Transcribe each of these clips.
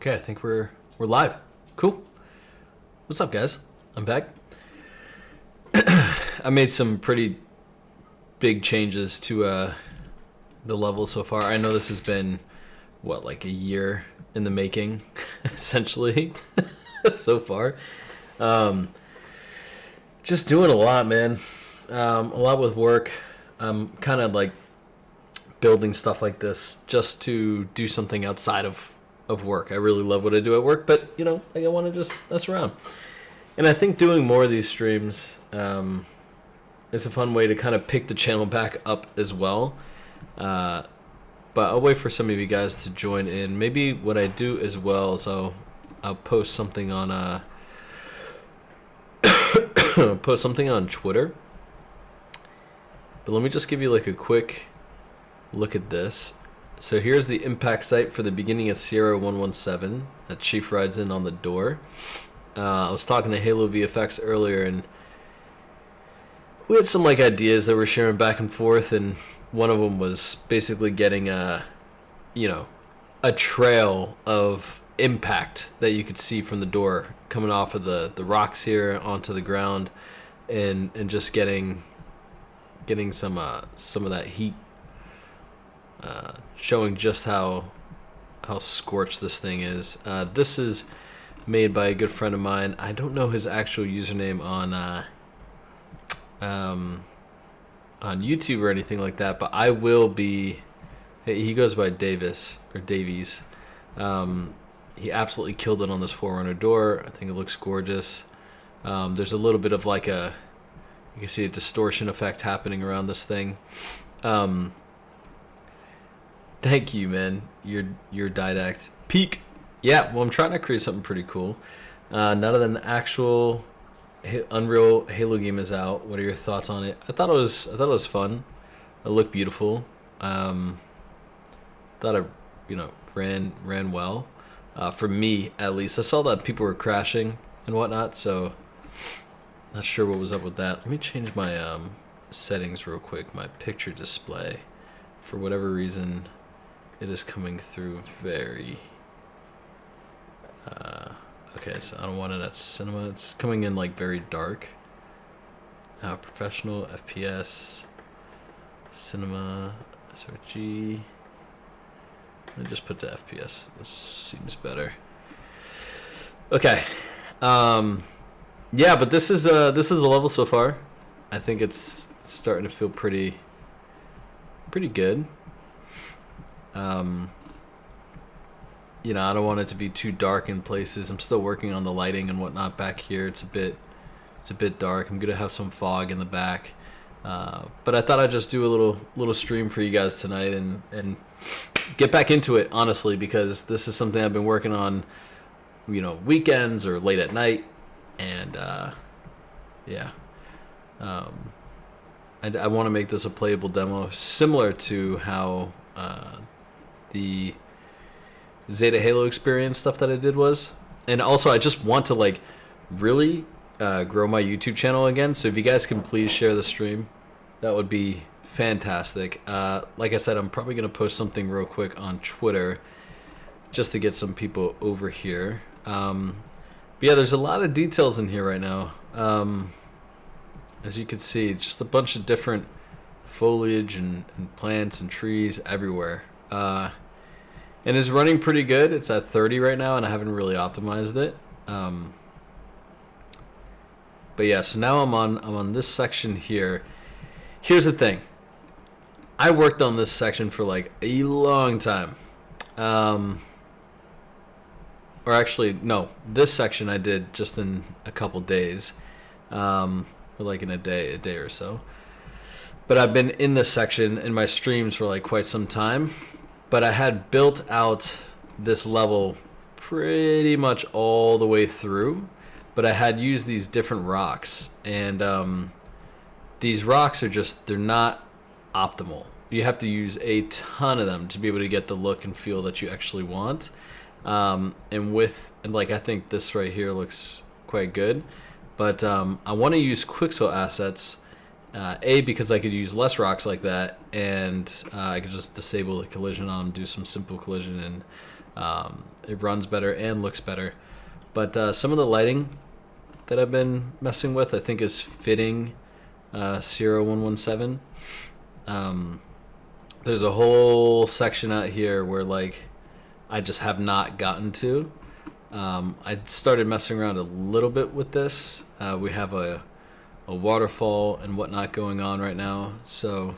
Okay, I think we're live. Cool. What's up, guys? I'm back. I made some pretty big changes to the level so far. I know this has been like a year in the making, essentially, so far. Just doing a lot, man. A lot with work. I'm kind of like building stuff like this just to do something outside of work. I really love what I do at work, but I want to just mess around. And I think doing more of these streams is a fun way to kind of pick the channel back up as well. But I'll wait for some of you guys to join in. Maybe what I do as well is I'll post something on post something on Twitter. But let me just give you like a quick look at this. So here's the impact site for the beginning of Sierra 117 that Chief rides in on the door. I was talking to Halo VFX earlier, and we had some like ideas that we're sharing back and forth, and one of them was basically getting a trail of impact that you could see from the door coming off of the rocks here onto the ground, and just getting some of that heat, showing just how scorched this thing is. This is made by a good friend of mine. I don't know his actual username on YouTube or anything like that, but I will be. He goes by Davis or Davies. He absolutely killed it on this Forerunner door. I think it looks gorgeous. There's a little bit of like you can see a distortion effect happening around this thing. Thank you, man. Your didact peak. Yeah, well, I'm trying to create something pretty cool. Now that an actual Unreal Halo game is out, what are your thoughts on it? I thought it was fun. It looked beautiful. Thought it ran well. For me, at least. I saw that people were crashing and whatnot, so not sure what was up with that. Let me change my settings real quick. My picture display, for whatever reason, it is coming through very. Okay, so I don't want it at cinema. It's coming in like very dark. Professional, FPS, cinema, SRG. Let me just put the FPS. This seems better. Okay. Yeah, but this is the level so far. I think it's starting to feel pretty good. I don't want it to be too dark in places. I'm still working on the lighting and whatnot back here. It's a bit dark. I'm gonna have some fog in the back. But I thought I'd just do a little stream for you guys tonight and get back into it, honestly, because this is something I've been working on, weekends or late at night, and yeah. I want to make this a playable demo, similar to how the Zeta Halo experience stuff that I did was. And also, I just want to really grow my YouTube channel again. So if you guys can please share the stream, that would be fantastic. Like I said, I'm probably going to post something real quick on Twitter just to get some people over here. But yeah, there's a lot of details in here right now. As you can see, just a bunch of different foliage and plants and trees everywhere. And it's running pretty good. It's at 30 right now, and I haven't really optimized it. But yeah, so now I'm on this section here. Here's the thing. I worked on this section for like a long time. Or actually, no, this section I did just in a couple days. Or like in a day or so. But I've been in this section in my streams for like quite some time. But I had built out this level pretty much all the way through. But I had used these different rocks. And these rocks are they're not optimal. You have to use a ton of them to be able to get the look and feel that you actually want. And I think this right here looks quite good. But I want to use Quixel assets, because I could use less rocks like that, and I could just disable the collision on them, do some simple collision, and It runs better and looks better. But some of the lighting that I've been messing with, I think, is fitting Sierra 117. There's a whole section out here where like I just have not gotten to. I started messing around a little bit with this. We have a waterfall and whatnot going on right now, so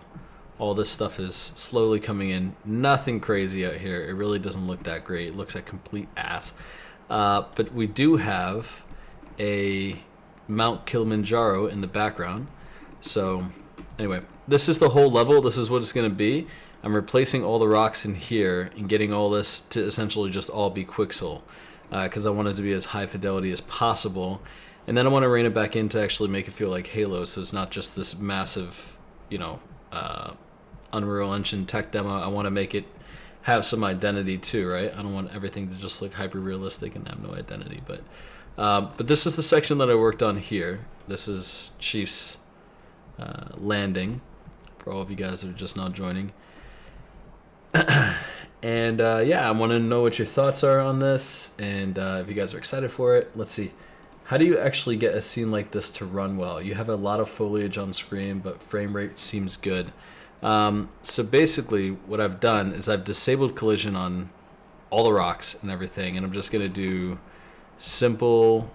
all this stuff is slowly coming in. Nothing crazy out here. It really doesn't look that great. It looks like complete ass. But we do have a Mount Kilimanjaro in the background. So anyway, this is the whole level. This is what it's going to be. I'm replacing all the rocks in here and getting all this to essentially just all be Quixel, because I want it to be as high fidelity as possible. And then I want to rein it back in to actually make it feel like Halo, so it's not just this massive, Unreal Engine tech demo. I want to make it have some identity too, right? I don't want everything to just look hyper realistic and have no identity. But this is the section that I worked on here. This is Chief's landing, for all of you guys that are just now joining. And I want to know what your thoughts are on this, and if you guys are excited for it. Let's see. How do you actually get a scene like this to run well? You have a lot of foliage on screen, but frame rate seems good. So basically what I've done is I've disabled collision on all the rocks and everything, and I'm just going to do simple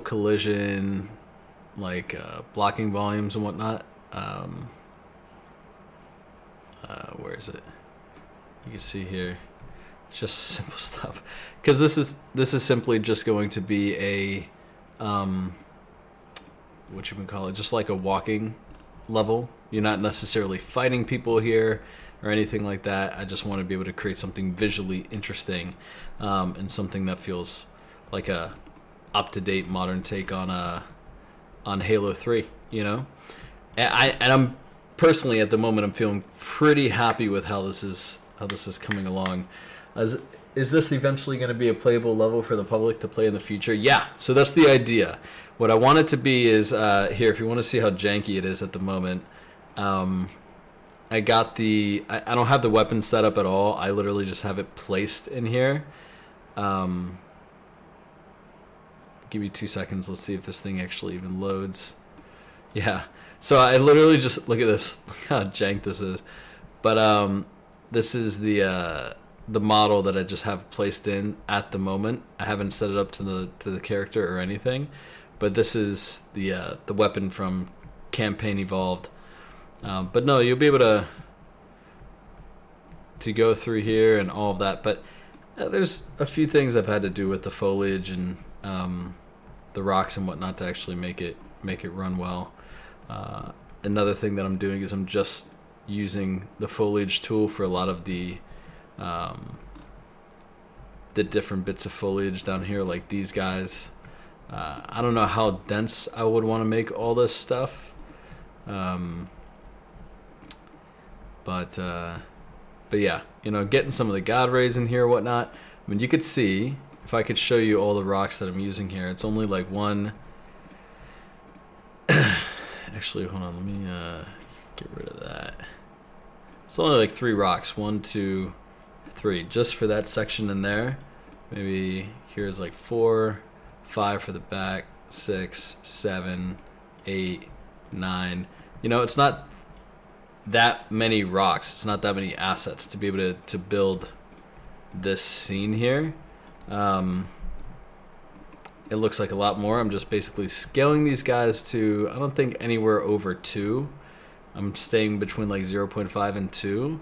collision, like blocking volumes and whatnot. Where is it? You can see here, just simple stuff, because this is simply just going to be a what you can call it, just like a walking level. You're not necessarily fighting people here or anything like that. I just want to be able to create something visually interesting, and something that feels like a up-to-date modern take on Halo 3, and I'm personally, at the moment, I'm feeling pretty happy with how this is coming along. Is this eventually going to be a playable level for the public to play in the future? Yeah, so that's the idea. What I want it to be is, here, if you want to see how janky it is at the moment, I got I don't have the weapon set up at all. I literally just have it placed in here. Give me 2 seconds. Let's see if this thing actually even loads. Yeah. So I literally just, look at this. Look how jank this is. But this is the model that I just have placed in at the moment. I haven't set it up to the character or anything. But this is the weapon from Campaign Evolved. But no, you'll be able to go through here and all of that. But there's a few things I've had to do with the foliage and the rocks and whatnot to actually make it run well. Another thing that I'm doing is I'm just using the foliage tool for a lot of the different bits of foliage down here, like these guys. I don't know how dense I would want to make all this stuff, but yeah, getting some of the God rays in here, whatnot. I mean, you could see, if I could show you all the rocks that I'm using here, it's only like one. Actually, hold on, let me get rid of that. It's only like 3 rocks, 1, 2, 3, just for that section in there. Maybe here's like 4, 5 for the back, 6, 7, 8, 9. It's not that many rocks. It's not that many assets to be able to build this scene here. It looks like a lot more. I'm just basically scaling these guys to, I don't think anywhere over 2. I'm staying between like 0.5 and 2.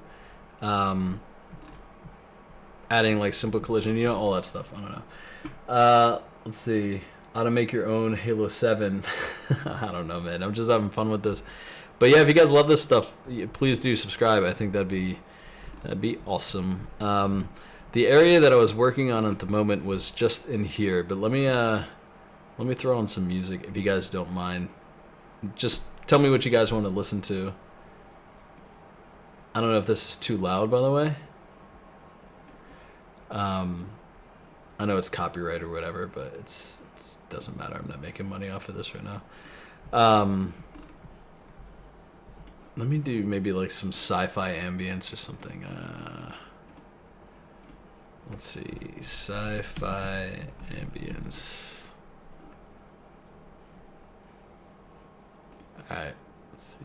Adding like simple collision, all that stuff. I don't know. Let's see. How to make your own Halo 7. I don't know, man. I'm just having fun with this. But yeah, if you guys love this stuff, please do subscribe. I think that'd be awesome. The area that I was working on at the moment was just in here, but let me throw on some music if you guys don't mind. Just tell me what you guys want to listen to. I don't know if this is too loud, by the way. I know it's copyright or whatever, but it doesn't matter. I'm not making money off of this right now. Let me do maybe like some sci-fi ambience or something. Let's see, sci-fi ambience. All right, let's see.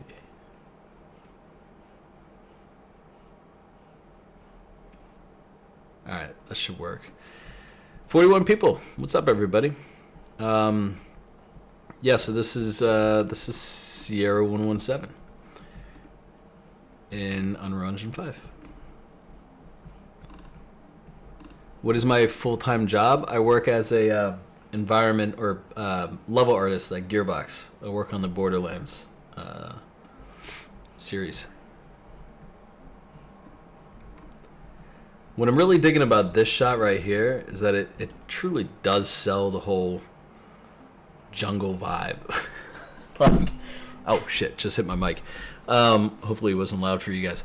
All right, that should work. 41 people. What's up, everybody? Yeah, so this is Sierra 117 in Unreal Engine 5. What is my full-time job? I work as a environment or level artist at Gearbox. I work on the Borderlands series. What I'm really digging about this shot right here is that it truly does sell the whole jungle vibe. Like, oh shit, just hit my mic. Hopefully it wasn't loud for you guys.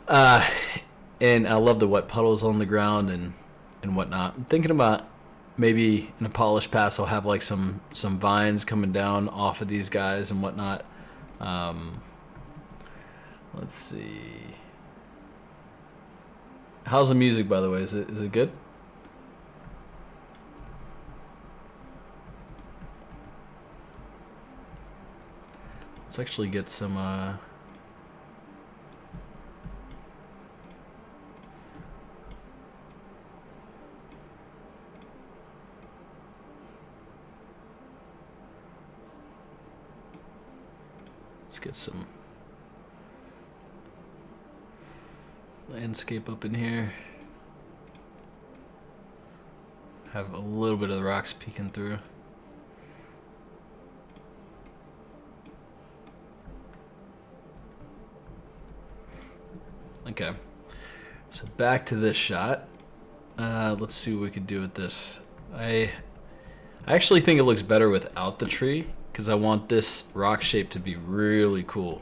And I love the wet puddles on the ground and whatnot. I'm thinking about maybe in a polished pass I'll have like some vines coming down off of these guys and whatnot. Let's see. How's the music, by the way? Is it good? Let's actually get some let's get some landscape up in here. Have a little bit of the rocks peeking through. Okay, so back to this shot. Let's see what we could do with this. I actually think it looks better without the tree because I want this rock shape to be really cool.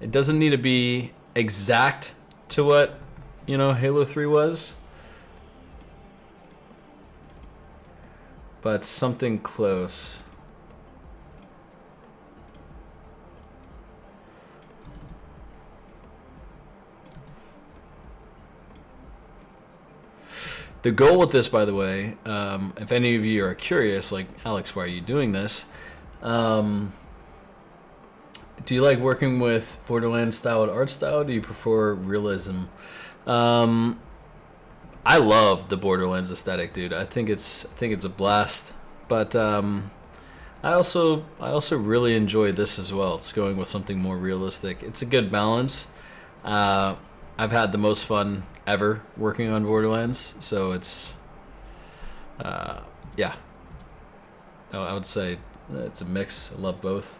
It doesn't need to be exact to what, Halo 3 was, but something close. The goal with this, by the way, if any of you are curious, like, Alex, why are you doing this? Do you like working with Borderlands style art style? Do you prefer realism? I love the Borderlands aesthetic, dude. I think it's a blast. But I also really enjoy this as well. It's going with something more realistic. It's a good balance. I've had the most fun ever working on Borderlands, so it's yeah. I would say it's a mix. I love both.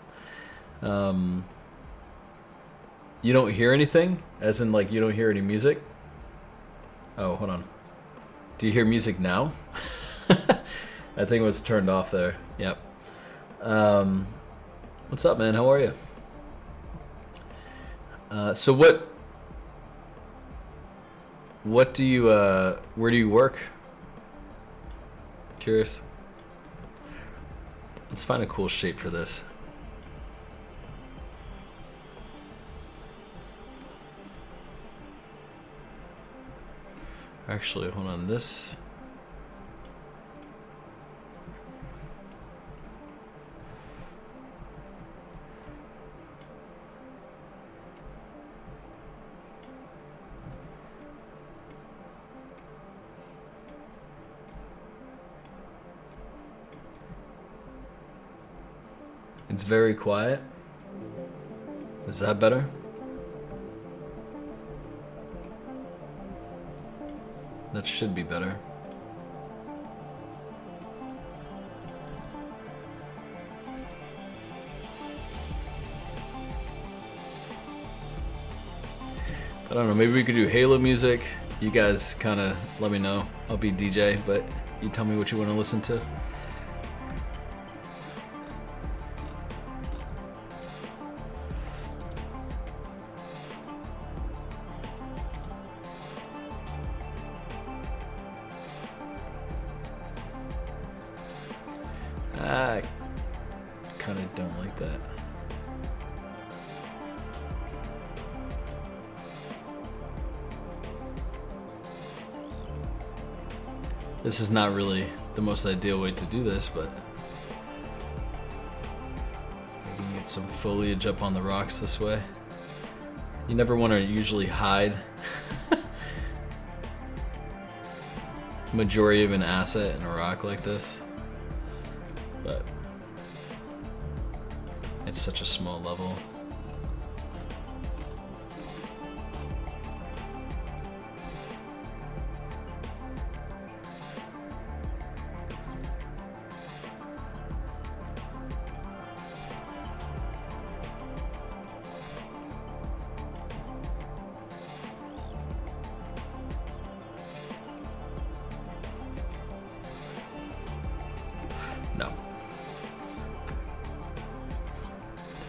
You don't hear anything? As in, like, you don't hear any music? Oh, hold on. Do you hear music now? I think it was turned off there. Yep. What's up, man? How are you? So what do you, where do you work? Curious. Let's find a cool shape for this. Actually, hold on, this. It's very quiet. Is that better? That should be better. I don't know, maybe we could do Halo music. You guys kind of let me know. I'll be DJ, but you tell me what you want to listen to. I kind of don't like that. This is not really the most ideal way to do this, but I can get some foliage up on the rocks this way. You never want to usually hide majority of an asset in a rock like this, but it's such a small level. No.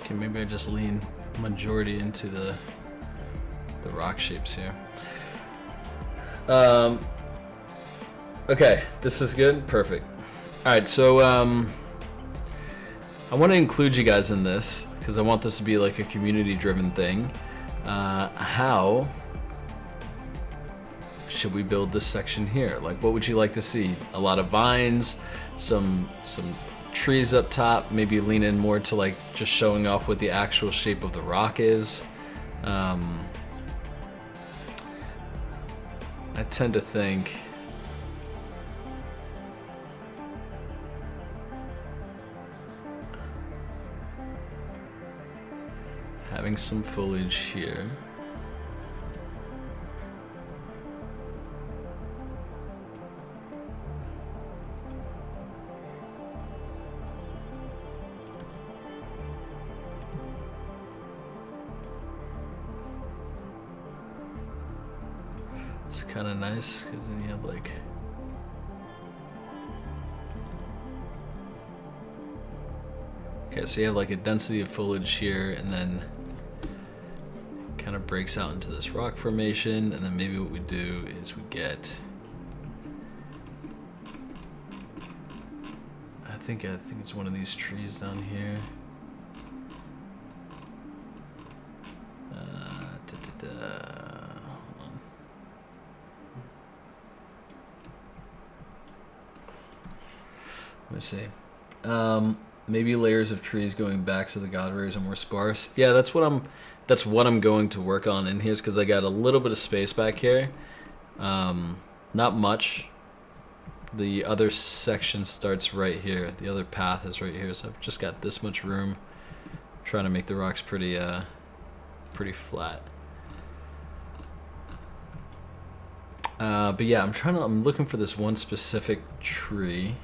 Okay, maybe I just lean majority into the rock shapes here. Okay, this is good. Perfect. All right, so I want to include you guys in this because I want this to be like a community-driven thing. How should we build this section here? Like, what would you like to see? A lot of vines, some trees up top, maybe lean in more to like just showing off what the actual shape of the rock is. I tend to think having some foliage here. It's kind of nice because then you have like okay, so you have like a density of foliage here, and then kind of breaks out into this rock formation, and then maybe what we do is we get I think it's one of these trees down here. Let me see. Maybe layers of trees going back so the god rays are more sparse. Yeah, that's what I'm going to work on in here, because I got a little bit of space back here. Not much. The other section starts right here. The other path is right here, so I've just got this much room. I'm trying to make the rocks pretty flat. But yeah, I'm looking for this one specific tree.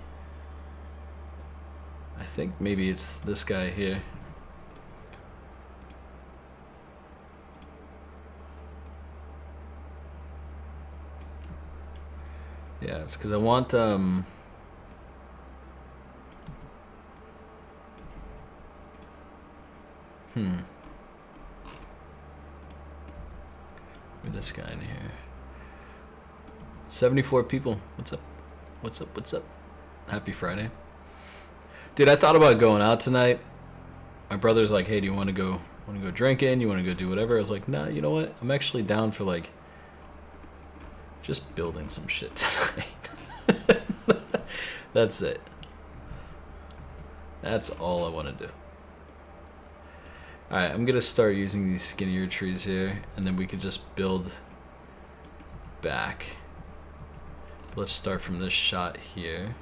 I think maybe it's this guy here. Yeah, it's because I want Maybe this guy in here. 74 people. What's up? What's up? What's up? Happy Friday. Dude, I thought about going out tonight. My brother's like, "Hey, do you want to go drinking? You want to go do whatever?" I was like, "Nah, you know what? I'm actually down for like just building some shit tonight." That's it. That's all I want to do. Alright, I'm going to start using these skinnier trees here, and then we could just build back. Let's start from this shot here.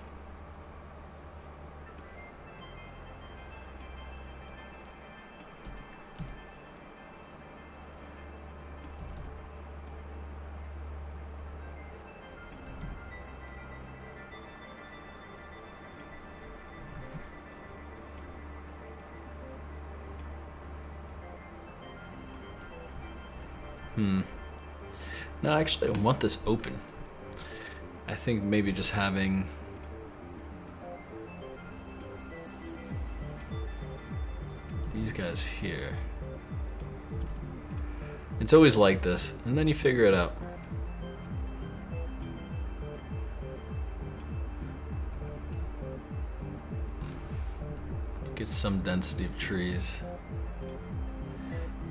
No, actually, I want this open. I think maybe just having these guys here. It's always like this, and then you figure it out. Get some density of trees.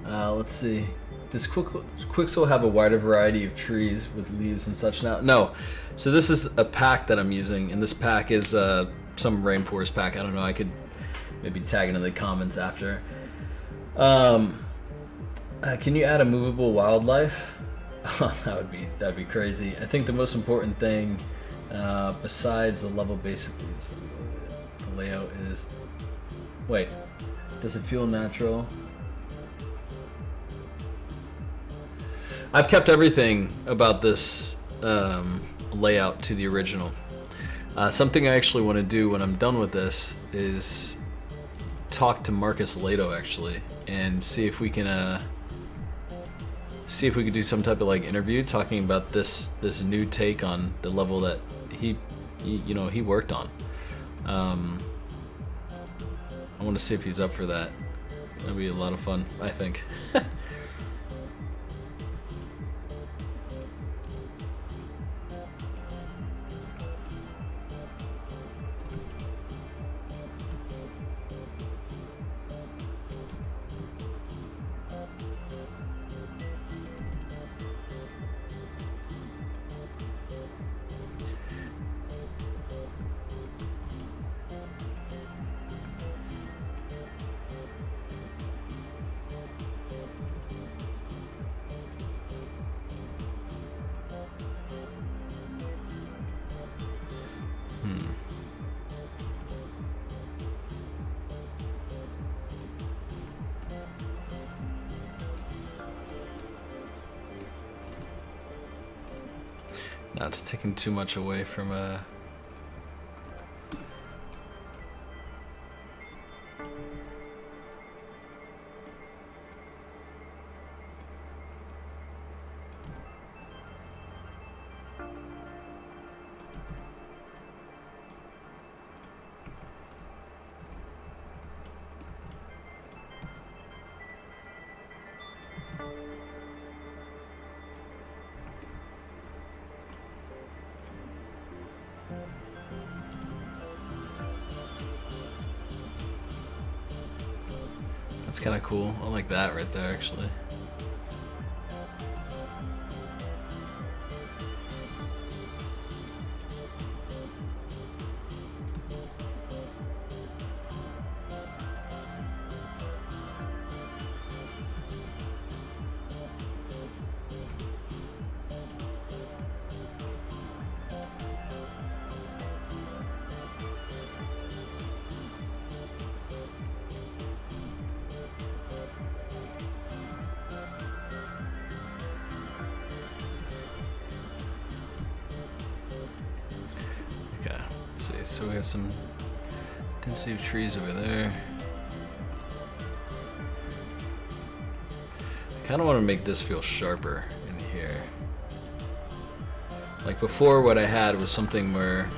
Let's see. Does Quixel have a wider variety of trees with leaves and such now? No. So this is a pack that I'm using, and this pack is some rainforest pack. I don't know. I could maybe tag it in the comments after. Can you add a movable wildlife? Oh, that'd be crazy. I think the most important thing, besides the level, basically, the layout is. Wait, does it feel natural? I've kept everything about this layout to the original. Something I actually want to do when I'm done with this is talk to Marcus Lato actually, and see if we can do some type of like interview talking about this new take on the level that he worked on. I want to see if he's up for that. That'd be a lot of fun, I think. Now it's taking too much away from That's kind of cool. I like that right there, actually. So we have some density of trees over there. I kind of want to make this feel sharper in here. Like before, what I had was something where,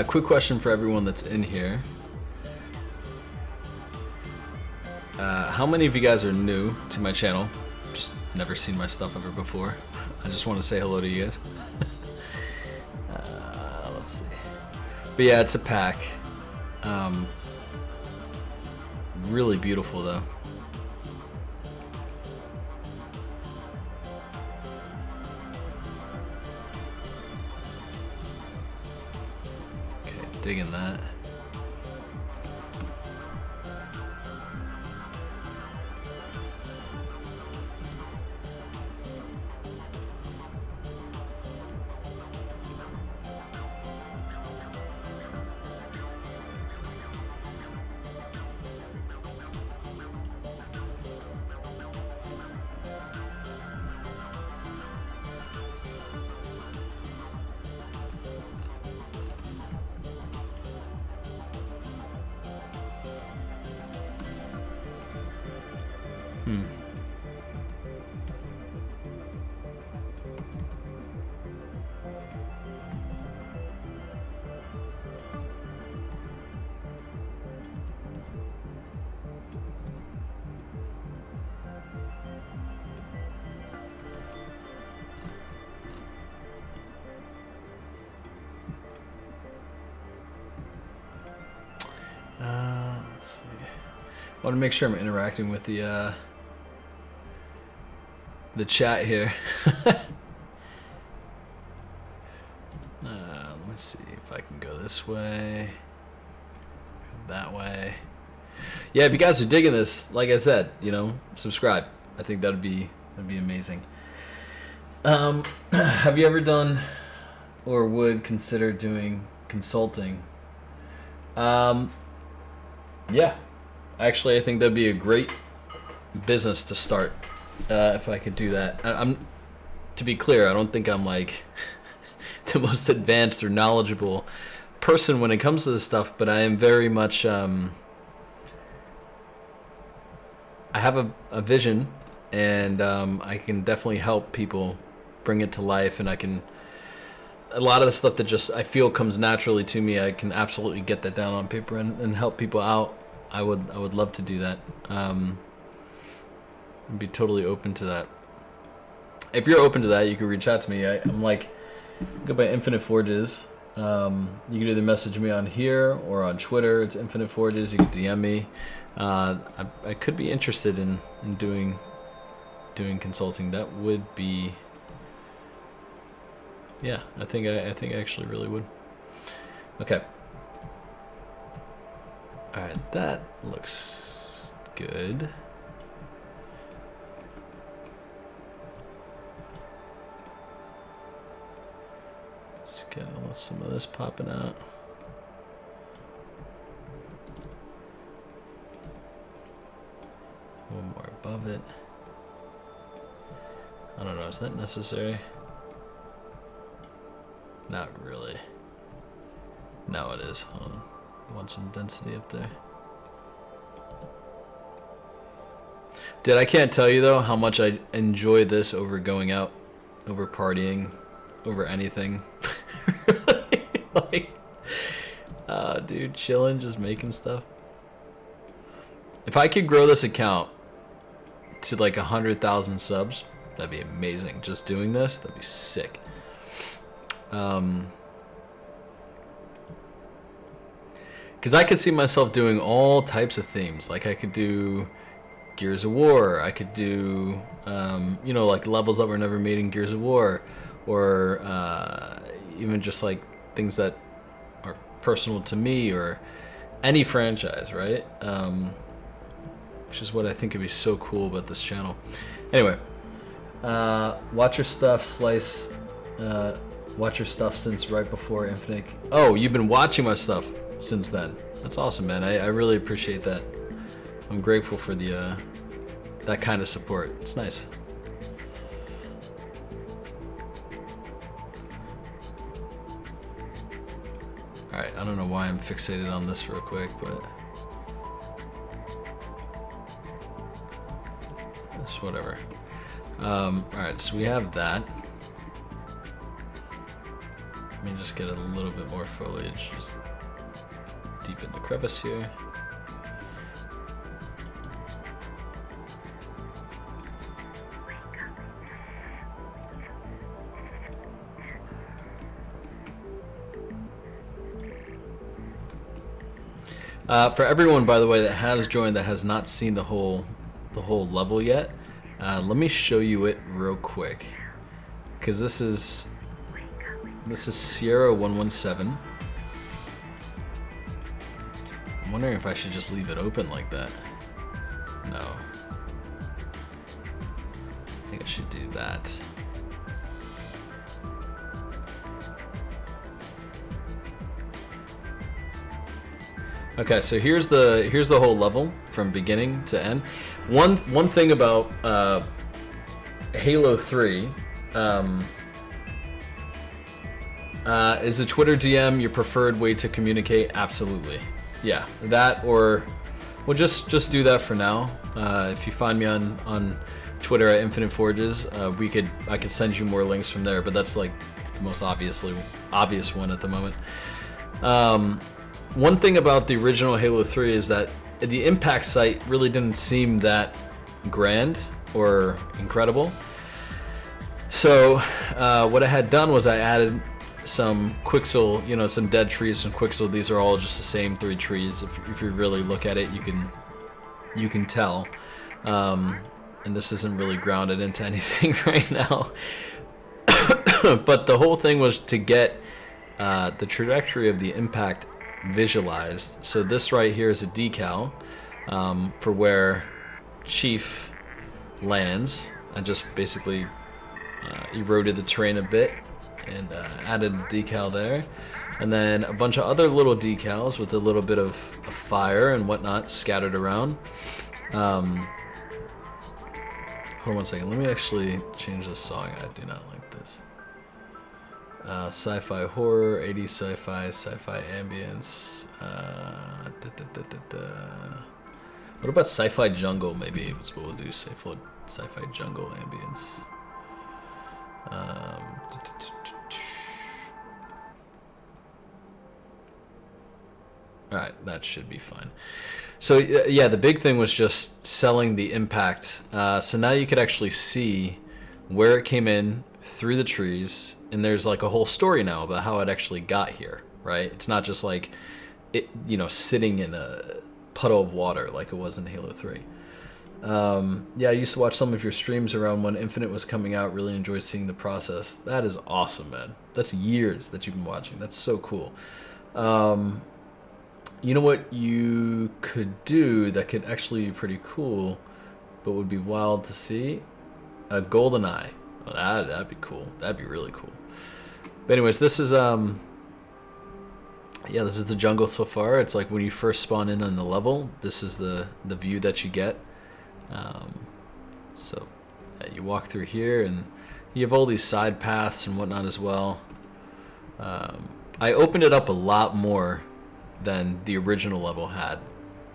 quick question for everyone that's in here. How many of you guys are new to my channel? Just never seen my stuff ever before. I just want to say hello to you guys. Let's see. But yeah, it's a pack. Really beautiful though. Okay, digging that. want to make sure I'm interacting with the chat here. Let me see if I can go this way, that way. Yeah, if you guys are digging this, like I said, you know, subscribe. I think that'd be amazing. Have you ever done or would consider doing consulting? Yeah, actually, I think that'd be a great business to start if I could do that. To be clear, I don't think I'm like the most advanced or knowledgeable person when it comes to this stuff, but I am very much. I have a vision, and I can definitely help people bring it to life, and I can. A lot of the stuff that just I feel comes naturally to me, I can absolutely get that down on paper and help people out. I would love to do that. I'd be totally open to that. If you're open to that, you can reach out to me. I'm like, go by Infinite Forges. You can either message me on here or on Twitter. It's Infinite Forges. You can DM me. I could be interested in doing consulting. That would be. Yeah, I think I actually really would. Okay. All right, that looks good. Just get some of this popping out. One more above it. I don't know, is that necessary? Not really. No, it is. Hold on. I want some density up there. Dude, I can't tell you though how much I enjoy this over going out, over partying, over anything. Like, dude, chilling, just making stuff. If I could grow this account to like 100,000 subs, that'd be amazing. Just doing this, that'd be sick. Because I could see myself doing all types of themes. Like I could do Gears of War. I could do, you know, like levels that were never made in Gears of War, or even just like things that are personal to me, or any franchise, right? Which is what I think would be so cool about this channel. Anyway, watch your stuff, Slice. Watch your stuff since right before Infinite. Oh, you've been watching my stuff since then. That's awesome, man. I really appreciate that. I'm grateful for the that kind of support. It's nice. All right, I don't know why I'm fixated on this real quick, but it's whatever. All right, so we have that. Let me just get a little bit more foliage, just deepen the crevice here. For everyone, by the way, that has joined that has not seen the whole level yet, let me show you it real quick, because this is Sierra 117. I'm wondering if I should just leave it open like that. No. I think I should do that. Okay, so here's the whole level from beginning to end. One thing about Halo 3 is a Twitter DM your preferred way to communicate? Absolutely. Yeah, that, or well, just do that for now. If you find me on Twitter at Infinite Forges, I could send you more links from there, but that's like the most obvious one at the moment. One thing about the original Halo 3 is that the impact site really didn't seem that grand or incredible. So what I had done was I added some Quixel, some dead trees, some Quixel. These are all just the same 3 trees. If you really look at it, you can you can tell. And this isn't really grounded into anything right now. But the whole thing was to get the trajectory of the impact visualized. So this right here is a decal for where Chief lands. I just basically eroded the terrain a bit and added a decal there. And then a bunch of other little decals with a little bit of fire and whatnot scattered around. Hold on one second. Let me actually change this song. I do not like this. Sci-fi horror, 80s sci-fi, sci-fi ambience. What about sci-fi jungle? Maybe is what we'll do. Sci-fi jungle ambience. Alright, that should be fine. So yeah, the big thing was just selling the impact. So now you could actually see where it came in through the trees, and there's like a whole story now about how it actually got here, right? It's not just like it, sitting in a puddle of water like it was in Halo 3. Yeah, I used to watch some of your streams around when Infinite was coming out. Really enjoyed seeing the process. That is awesome, man. That's years that you've been watching. That's so cool. You know what you could do that could actually be pretty cool, but would be wild to see? A golden eye. Well, that'd be cool. That'd be really cool. But anyways, this is yeah, this is the jungle so far. It's like when you first spawn in on the level, this is the view that you get. So you walk through here, and you have all these side paths and whatnot as well. I opened it up a lot more than the original level had.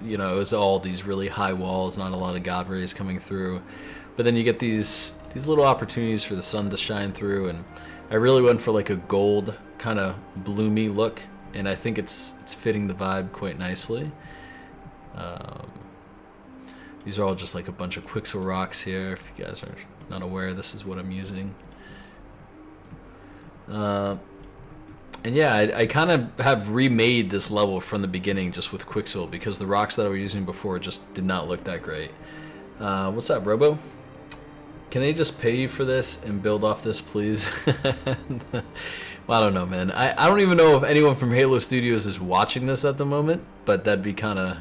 It was all these really high walls, not a lot of god rays coming through. But then you get these little opportunities for the sun to shine through, and I really went for like a gold kind of bloomy look, and I think it's fitting the vibe quite nicely. These are all just like a bunch of Quixel rocks here. If you guys are not aware, this is what I'm using. And yeah, I kind of have remade this level from the beginning just with Quixel, because the rocks that I was using before just did not look that great. What's up, Robo? Can they just pay you for this and build off this, please? Well, I don't know, man. I don't even know if anyone from Halo Studios is watching this at the moment, but that'd be kind of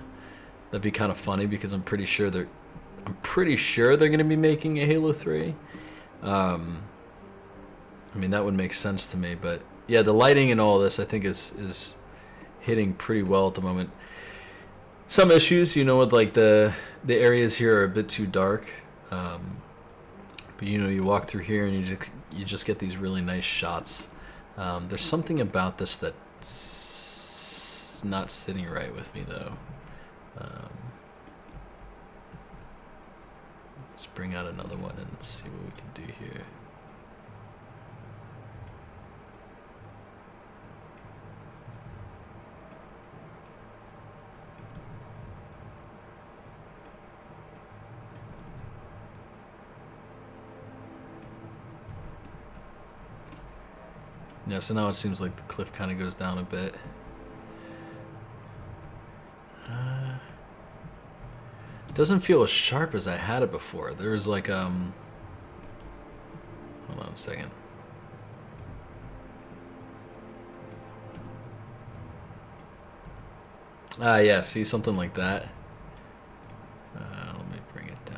funny, because I'm pretty sure they're going to be making a Halo 3. I mean, that would make sense to me, but yeah, the lighting and all this I think is hitting pretty well at the moment. Some issues, with like the areas here are a bit too dark. But you walk through here and you just get these really nice shots. There's something about this that's not sitting right with me though. Let's bring out another one and see what we can do here. Yeah, so now it seems like the cliff kind of goes down a bit. It doesn't feel as sharp as I had it before. There was like, hold on a second. Yeah, see, something like that. Let me bring it down.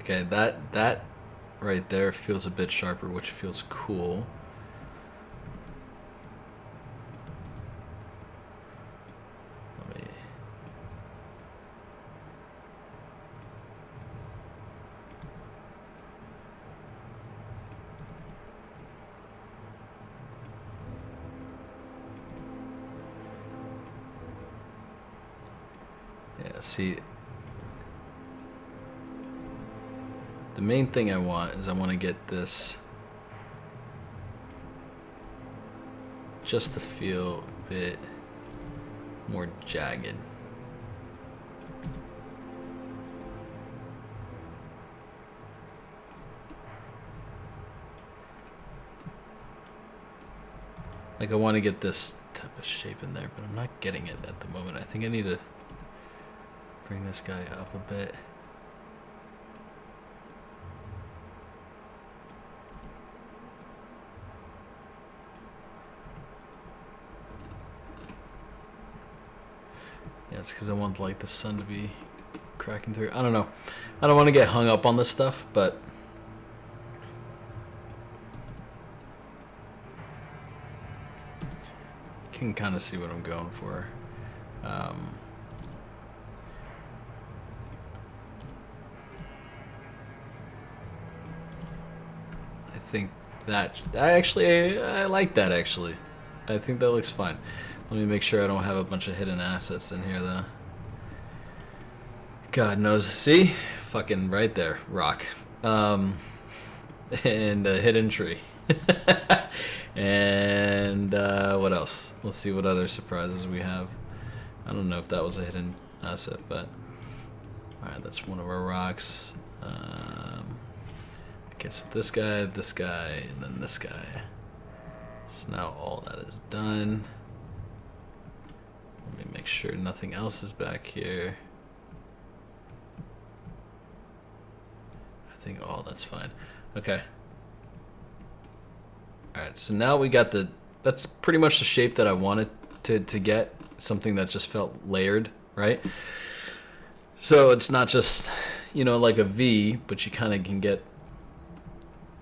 Okay, that right there feels a bit sharper, which feels cool. Let me... Yeah, see... The main thing I want is I want to get this just to feel a bit more jagged. Like I want to get this type of shape in there, but I'm not getting it at the moment. I think I need to bring this guy up a bit. Yeah, it's because I want like the sun to be cracking through. I don't know. I don't want to get hung up on this stuff, but you can kind of see what I'm going for. I think that I like that actually. I think that looks fine. Let me make sure I don't have a bunch of hidden assets in here though. God knows. See? Fucking right there. Rock. And a hidden tree. And what else? Let's see what other surprises we have. I don't know if that was a hidden asset, but... Alright, that's one of our rocks. Okay, so this guy, and then this guy. So now all that is done. Let me make sure nothing else is back here. I think that's fine. Okay. Alright, so now we got that's pretty much the shape that I wanted to get. Something that just felt layered, right? So it's not just, you know, like a V, but you kind of can get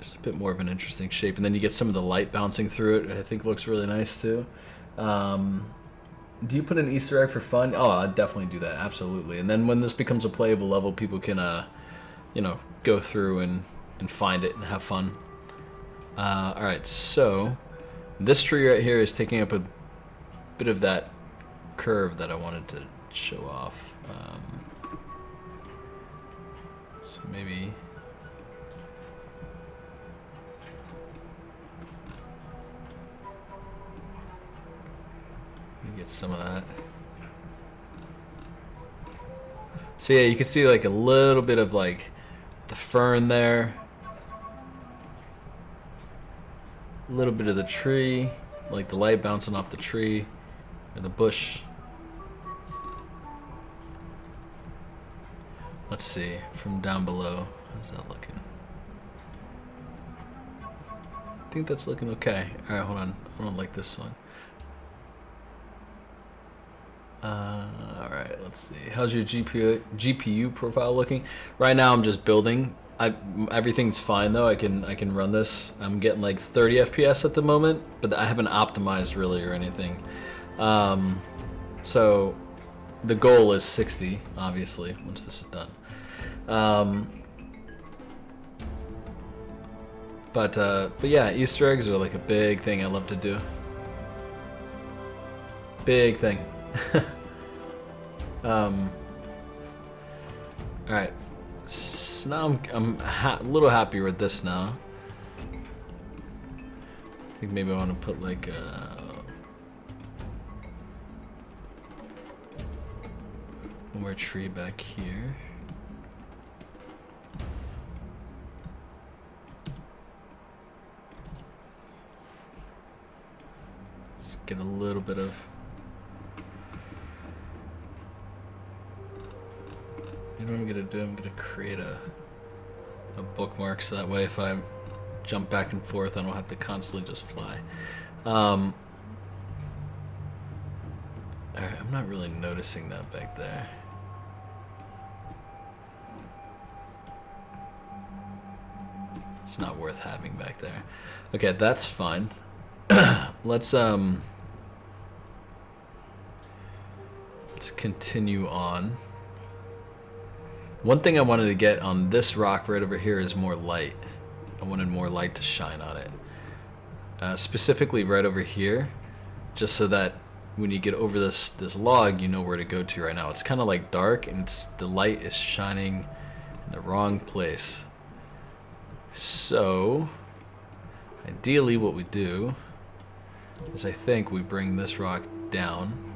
just a bit more of an interesting shape. And then you get some of the light bouncing through it. I think looks really nice too. Do you put an Easter egg for fun? Oh, I'd definitely do that, absolutely. And then when this becomes a playable level, people can, you know, go through and find it and have fun. Alright, so this tree right here is taking up a bit of that curve that I wanted to show off. So maybe... get some of that. So yeah, you can see like a little bit of like the fern there. A little bit of the tree, like the light bouncing off the tree or the bush. Let's see from down below. How's that looking? I think that's looking okay. All right, hold on. I don't like this one. All right, let's see. How's your GPU profile looking? Right now, I'm just building. Everything's fine though. I can run this. I'm getting like 30 FPS at the moment, but I haven't optimized really or anything. So the goal is 60, obviously, once this is done. But yeah, Easter eggs are like a big thing I love to do. Big thing. All right. So now I'm a little happier with this now. I think maybe I want to put like one more tree back here. Let's get a little bit of... You know what I'm gonna do? I'm gonna create a bookmark so that way if I jump back and forth, I don't have to constantly just fly. Alright, I'm not really noticing that back there. It's not worth having back there. Okay, that's fine. Let's continue on. One thing I wanted to get on this rock right over here is more light. I wanted more light to shine on it. Specifically right over here, just so that when you get over this log, you know where to go to right now. It's kind of like dark and the light is shining in the wrong place. So, ideally what we do is I think we bring this rock down.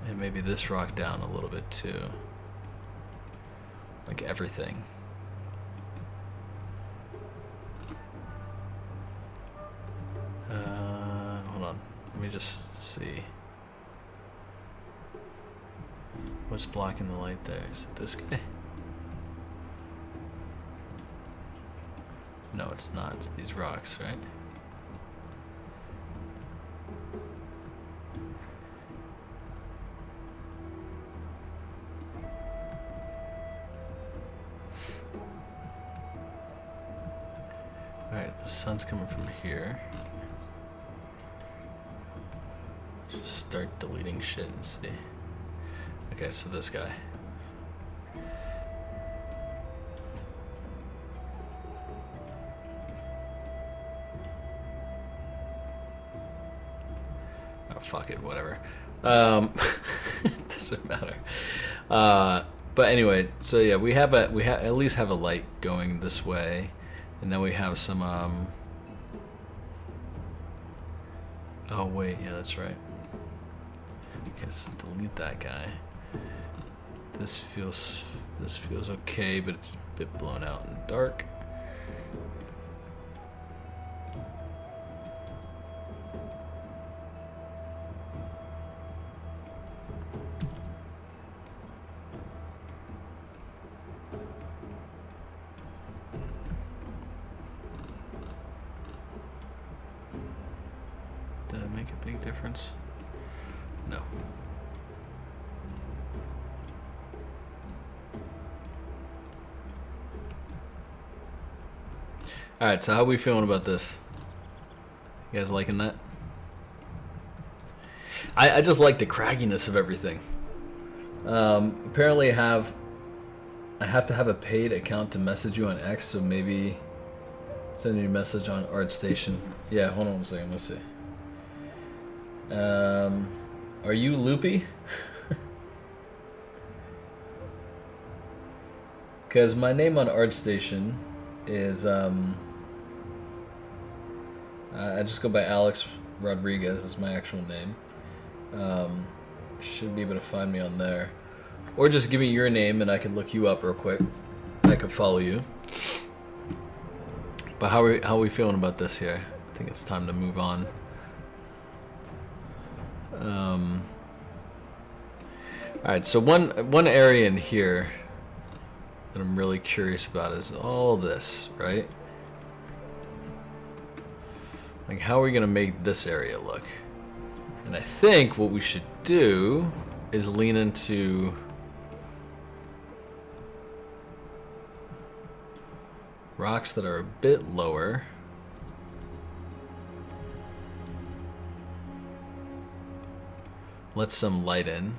And maybe this rock down a little bit too. Like everything. just see. What's blocking the light there? Is it this guy? No, it's not. It's these rocks, right? Alright, the sun's coming from here. Just start deleting shit and see. Okay, so this guy. Oh, fuck it, whatever. It doesn't matter. But anyway, so yeah, we at least have a light going this way, and then we have some. Oh wait, yeah, that's right. Okay, so delete that guy. This feels okay, but it's a bit blown out and dark. Did it make a big difference? No. Alright, so how are we feeling about this? You guys liking that? I just like the cragginess of everything. Apparently I have to have a paid account to message you on X, so maybe send you a message on ArtStation. Yeah, hold on a second, let's see. Are you loopy? Because my name on ArtStation is I just go by Alex Rodriguez. That's my actual name. Should be able to find me on there, or just give me your name and I can look you up real quick. I could follow you. But how are we feeling about this here? I think it's time to move on. Alright, so one area in here that I'm really curious about is all this, right? Like, how are we gonna make this area look? And I think what we should do is lean into rocks that are a bit lower. Let some light in.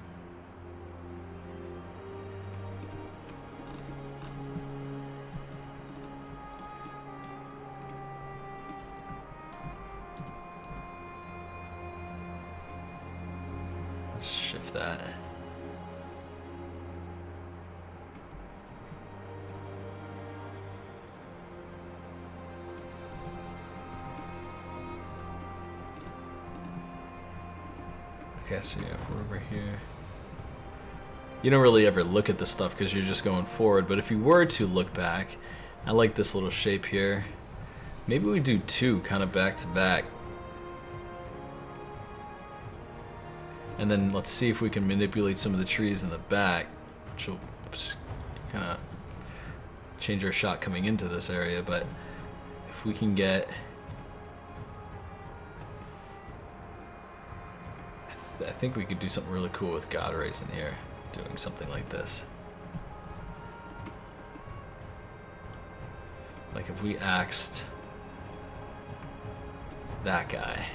Let's shift that. Okay, so yeah, if we're over here, you don't really ever look at this stuff because you're just going forward, but if you were to look back, I like this little shape here. Maybe we do two kind of back to back. And then let's see if we can manipulate some of the trees in the back, which will kind of change our shot coming into this area, but if we can get... I think we could do something really cool with God Rays in here, doing something like this. Like if we axed that guy.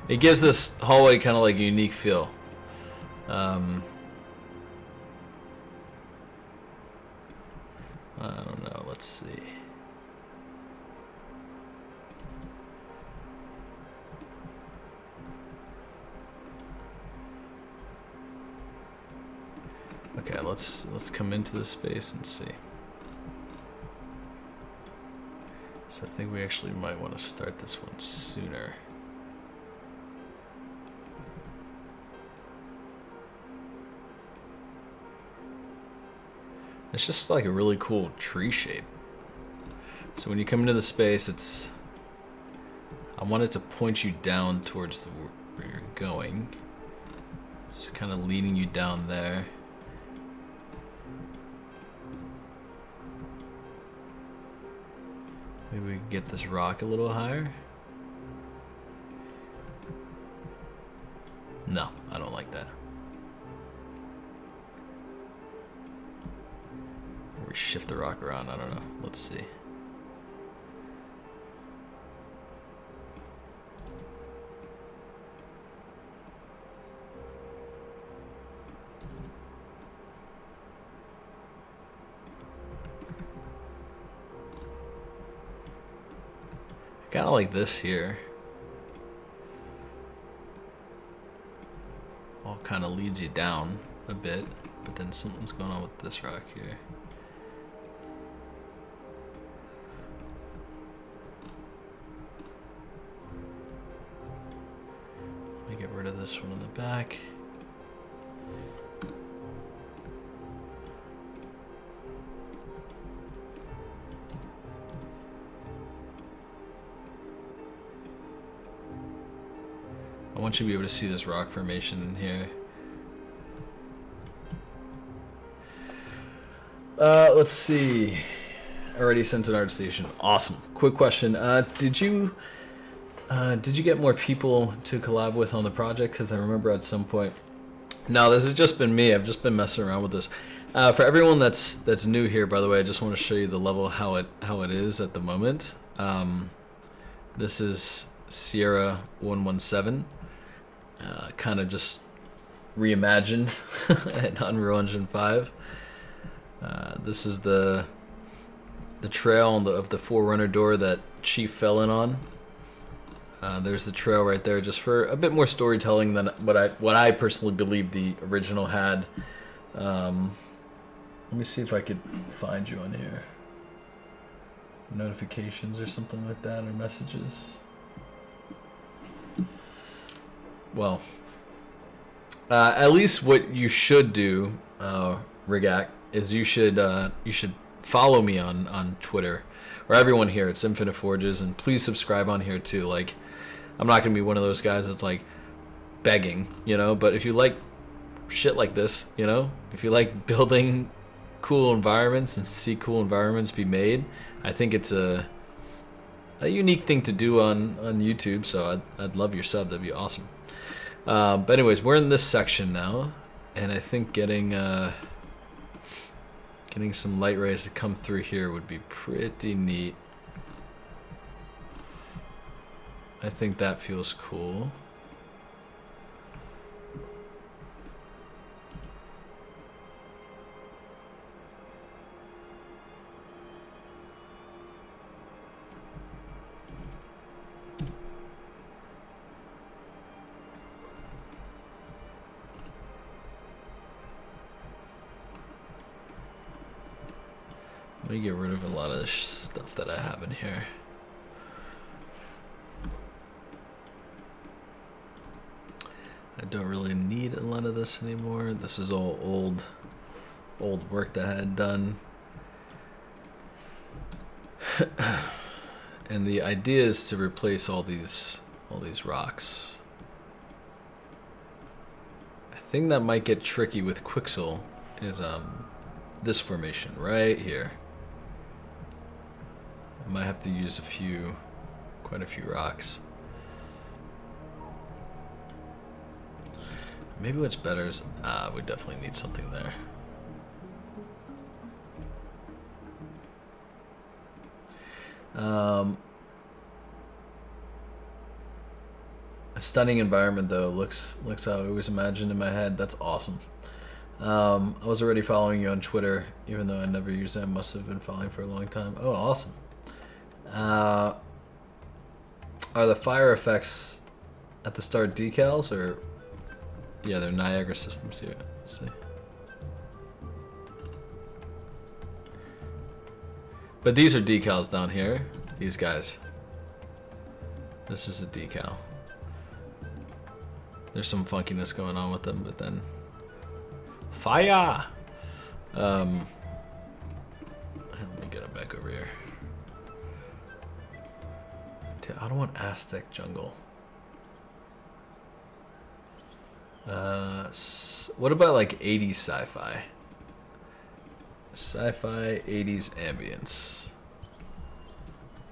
It gives this hallway kind of like a unique feel. I don't know, let's see. Okay, let's come into this space and see. So I think we actually might want to start this one sooner. It's just like a really cool tree shape. So when you come into the space, it's I want it to point you down towards where you're going. It's kind of leading you down there. Maybe we can get this rock a little higher. No, I don't like that. Or we shift the rock around, I don't know. Let's see. Kind of like this here. All kind of leads you down a bit, but then something's going on with this rock here. Let me get rid of this one in the back. I want you to be able to see this rock formation in here. Let's see. Already sent an art station. Awesome. Quick question. Did you get more people to collab with on the project? Because I remember at some point. No, this has just been me. I've just been messing around with this. For everyone that's new here, by the way, I just want to show you the level how it is at the moment. This is Sierra 117. Kind of just reimagined in Unreal Engine 5. This is the trail of the Forerunner door that Chief fell in on. There's the trail right there, just for a bit more storytelling than what I personally believe the original had. Let me see if I could find you on here. Notifications or something like that, or messages. Well, at least what you should do, Rigak, is you should follow me on Twitter, or everyone here. It's Infinite Forges, and please subscribe on here too. Like, I'm not gonna be one of those guys that's like begging, you know. But if you like shit like this, you know, if you like building cool environments and see cool environments be made, I think it's a unique thing to do on YouTube. So I'd love your sub. That'd be awesome. But anyways, we're in this section now, and I think getting some light rays to come through here would be pretty neat. I think that feels cool. Let me get rid of a lot of stuff that I have in here. I don't really need a lot of this anymore. This is all old work that I had done. And the idea is to replace all these rocks. I think that might get tricky with Quixel is this formation right here. I might have to use quite a few rocks. Maybe what's better is, we definitely need something there. A stunning environment though, looks how I always imagined in my head. That's awesome. I was already following you on Twitter, even though I never used it. I must have been following for a long time. Oh, awesome. Are the fire effects at the start decals, or yeah, they're Niagara systems here. Let's see. But these are decals down here. These guys. This is a decal. There's some funkiness going on with them, but then fire. Let me get him back over here. Dude, I don't want Aztec jungle. What about like 80s sci-fi? Sci-fi 80s ambience.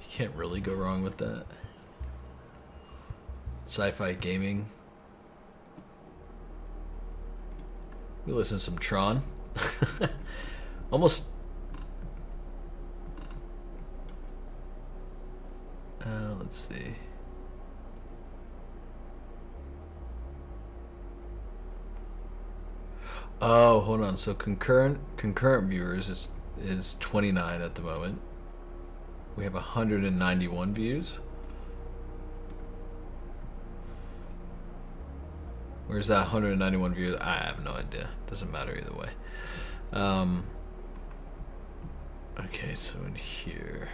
You can't really go wrong with that. Sci-fi gaming. We listen to some Tron. Almost. Let's see. Oh, hold on. So concurrent viewers is 29 at the moment. We have 191 views. Where's that 191 views? I have no idea. Doesn't matter either way. Okay, so in here.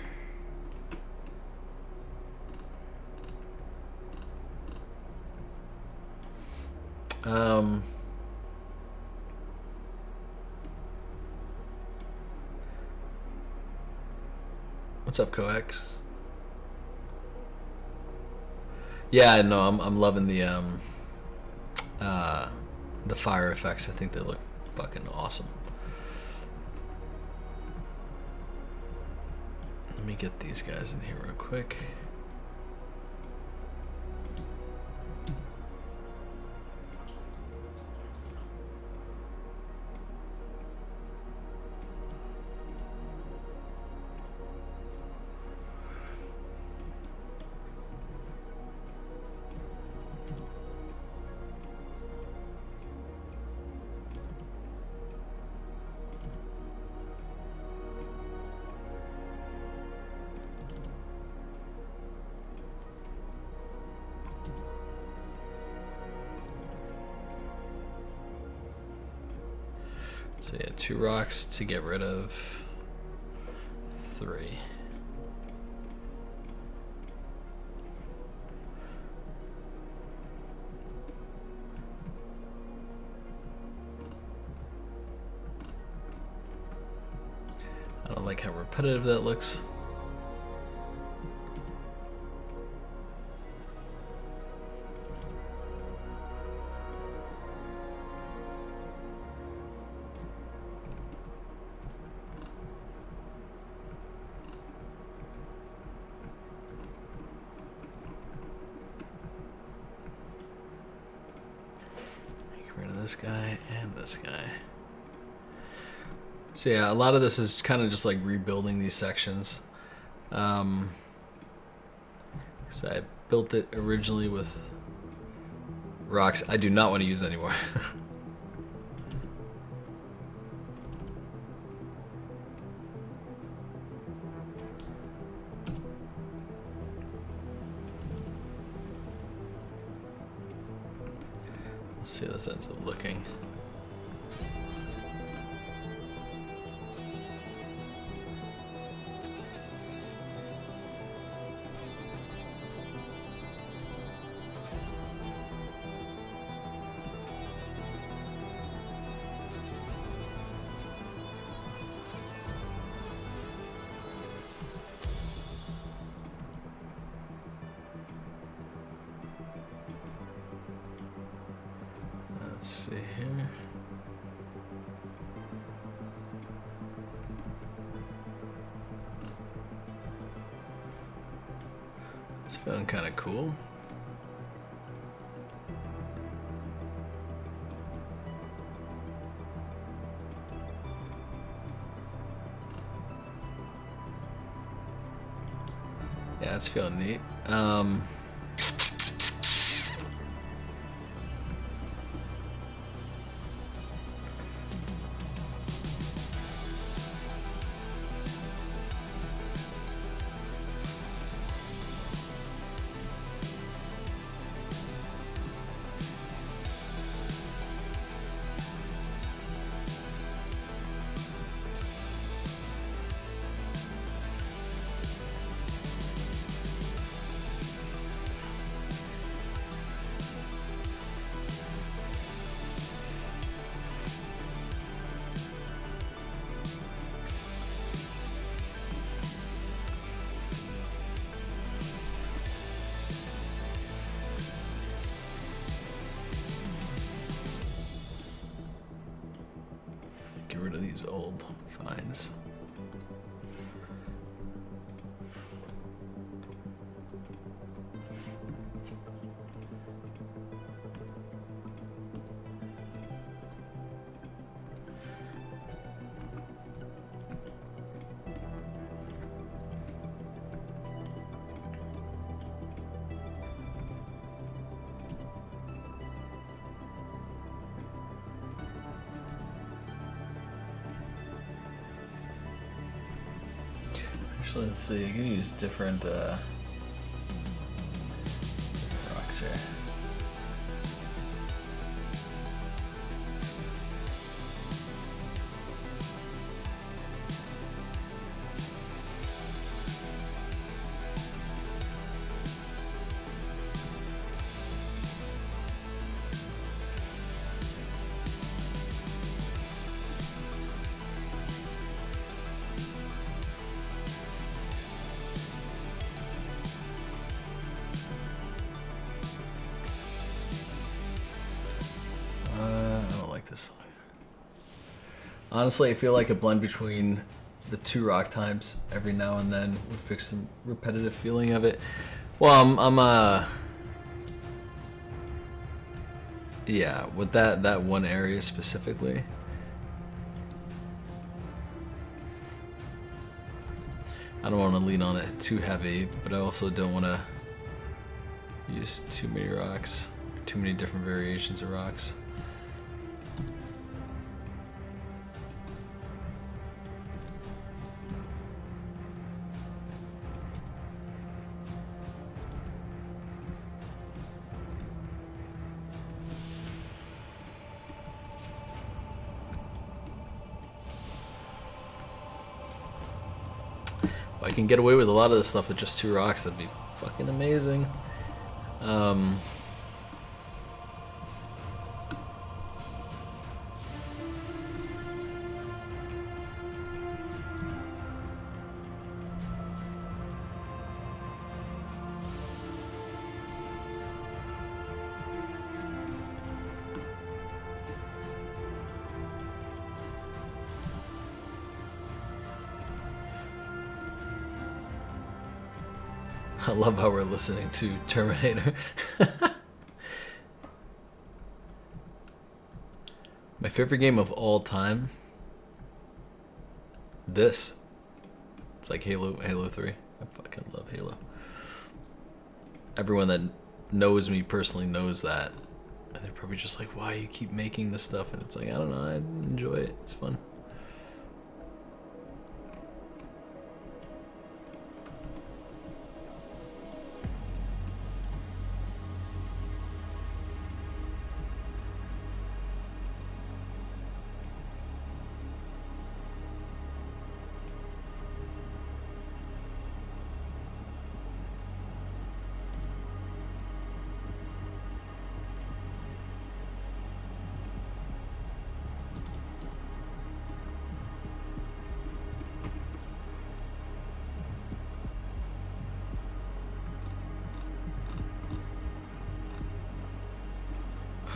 What's up, Coex? Yeah, no, I'm loving the fire effects. I think they look fucking awesome. Let me get these guys in here real quick. So yeah, 2 rocks to get rid of 3. I don't like how repetitive that looks. This guy and this guy. So yeah, a lot of this is kind of just like rebuilding these sections. So I built it originally with rocks I do not want to use anymore. Let's see how this ends up looking. Let's see here. It's feeling kind of cool. Yeah, it's feeling neat. these old finds. Actually, let's see. You can use different rocks here. Honestly, I feel like a blend between the two rock types every now and then would fix some repetitive feeling of it. Well, yeah, with that one area specifically. I don't want to lean on it too heavy, but I also don't want to use too many rocks, too many different variations of rocks. If I can get away with a lot of this stuff with just 2 rocks, that'd be fucking amazing. I love how we're listening to Terminator. My favorite game of all time. This. It's like Halo 3. I fucking love Halo. Everyone that knows me personally knows that. And they're probably just like, why you keep making this stuff? And it's like, I don't know, I enjoy it. It's fun.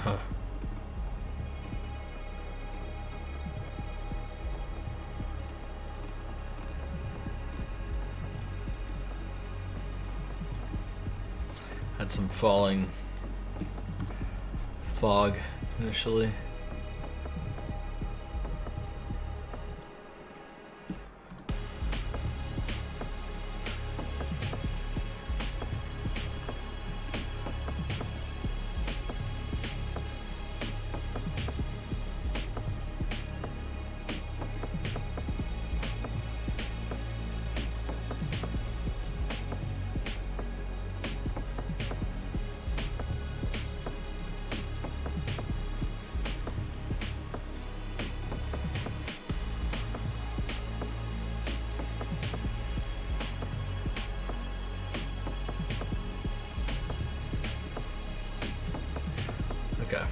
Huh. Had some falling fog initially. Okay.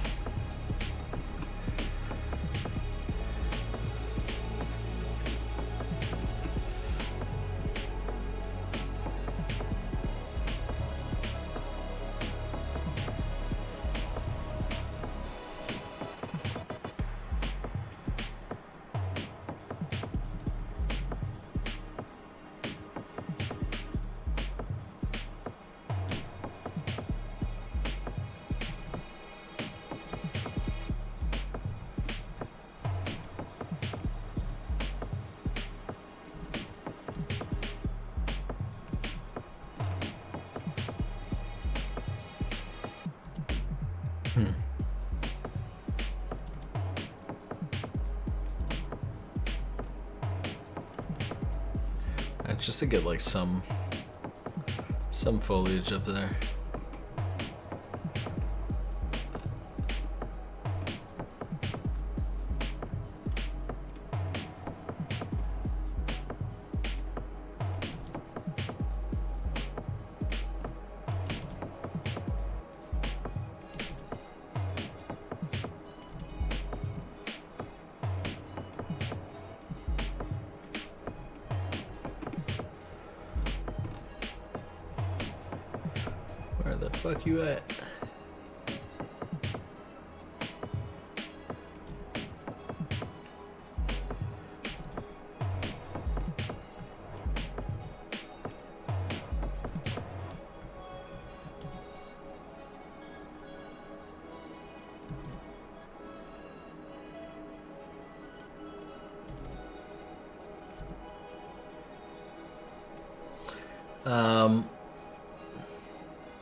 Just to get like some foliage up there. Where the fuck you at?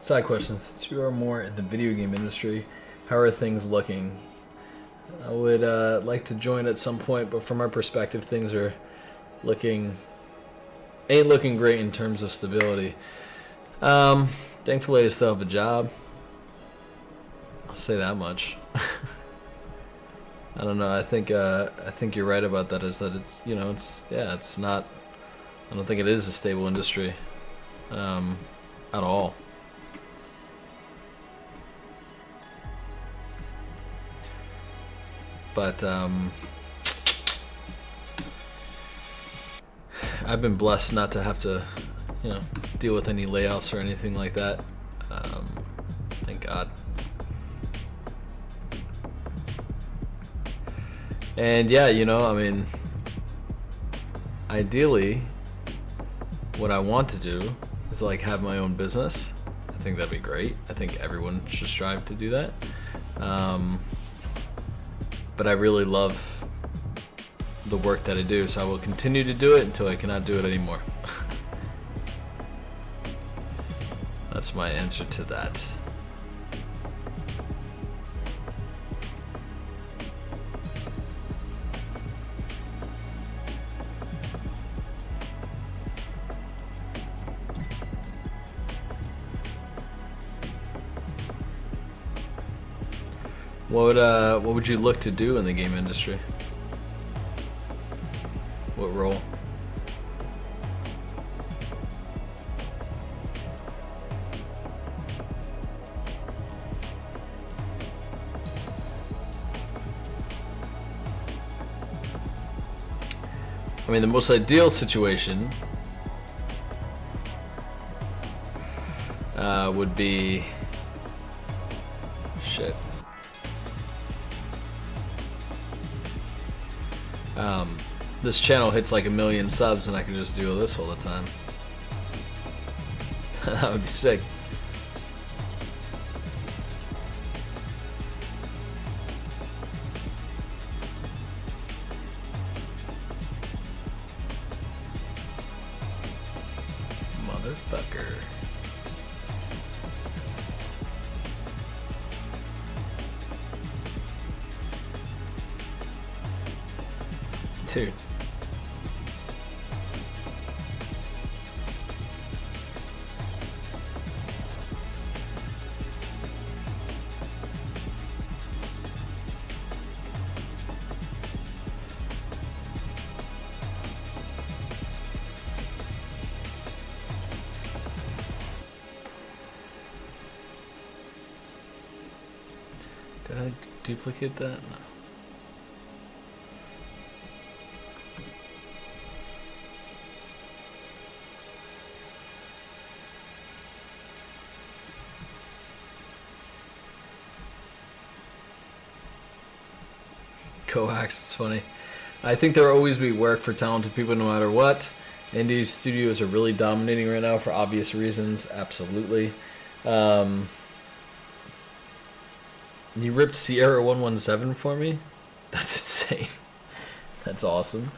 Side questions. Since you are more in the video game industry, how are things looking? I would like to join at some point, but from our perspective, things are ain't looking great in terms of stability. Thankfully, I still have a job. I'll say that much. I don't know. I think you're right about that. Is that it's not. I don't think it is a stable industry, at all. But I've been blessed not to have to, deal with any layoffs or anything like that. Thank God. And yeah, ideally, what I want to do is like have my own business. I think that'd be great. I think everyone should strive to do that. But I really love the work that I do, so I will continue to do it until I cannot do it anymore. That's my answer to that. What would you look to do in the game industry? What role? I mean, the most ideal situation would be shit. This channel hits like 1 million subs and I can just do this all the time. That would be sick. Motherfucker. Two. Did I duplicate that? No. Coax, it's funny. I think there will always be work for talented people no matter what. Indie studios are really dominating right now for obvious reasons, absolutely. You ripped Sierra 117 for me? That's insane. That's awesome.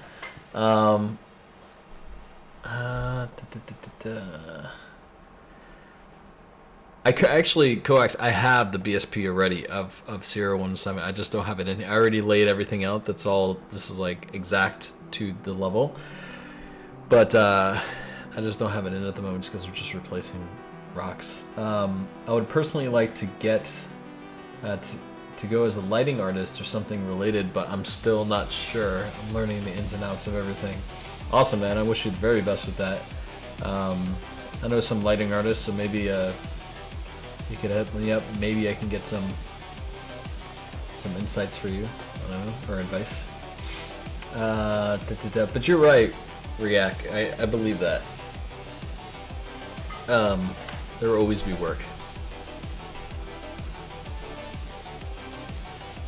Actually, coax. I have the BSP already of Sierra 117. I just don't have it in here. I already laid everything out. That's all. This is like exact to the level, but I just don't have it in at the moment just because we're just replacing rocks. I would personally like to get to go as a lighting artist or something related, but I'm still not sure. I'm learning the ins and outs of everything. Awesome, man. I wish you the very best with that. I know some lighting artists, so maybe you could hit me up. Maybe I can get some insights for you. I don't know, or advice. But you're right, React. I believe that. There will always be work.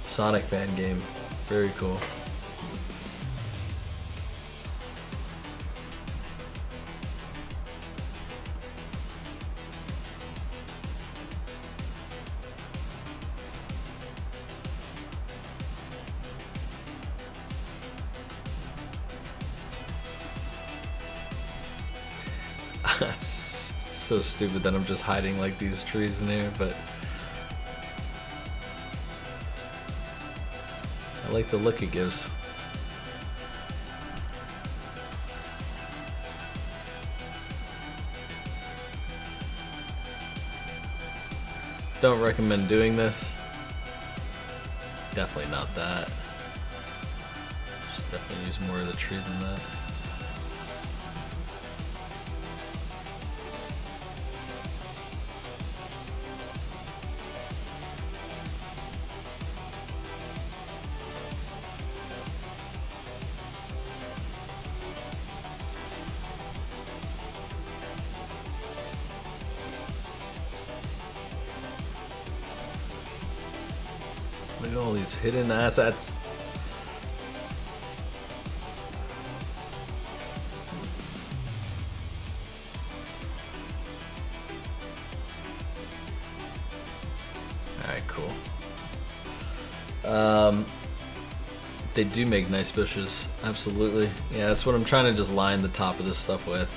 Sonic fan game. Very cool. So stupid that I'm just hiding like these trees in here, but I like the look it gives. Don't recommend doing this. Definitely not that. Should definitely use more of the tree than that. Look at all these hidden assets. Alright, cool. They do make nice bushes, absolutely. Yeah, that's what I'm trying to just line the top of this stuff with.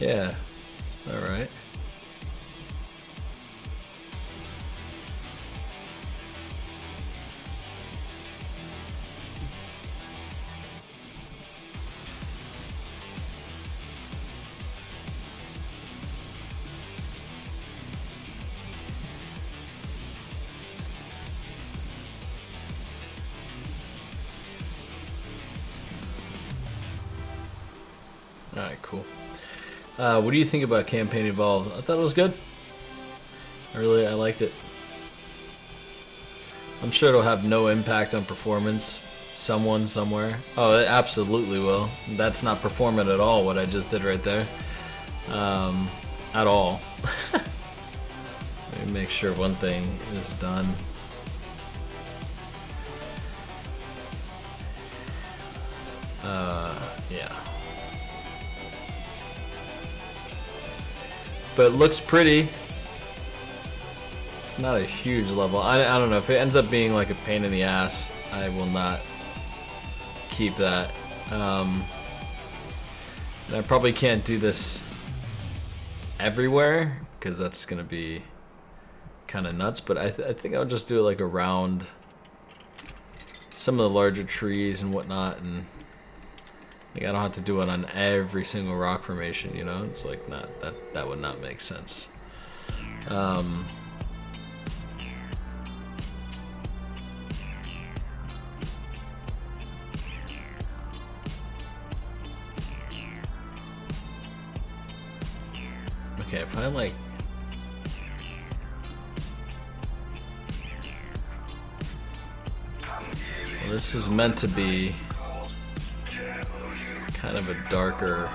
Yeah, alright. Alright, cool. What do you think about Campaign Evolved? I thought it was good. I liked it. I'm sure it'll have no impact on performance. Someone, somewhere. Oh, it absolutely will. That's not performant at all, what I just did right there. At all. Let me make sure one thing is done. Yeah. But it looks pretty. It's not a huge level. I don't know. If it ends up being like a pain in the ass, I will not keep that. And I probably can't do this everywhere because that's going to be kind of nuts. But I think I'll just do it like around some of the larger trees and whatnot. And like, I don't have to do it on every single rock formation, you know? It's like not that would not make sense. Okay, if I like... Well, this is meant to be kind of a darker...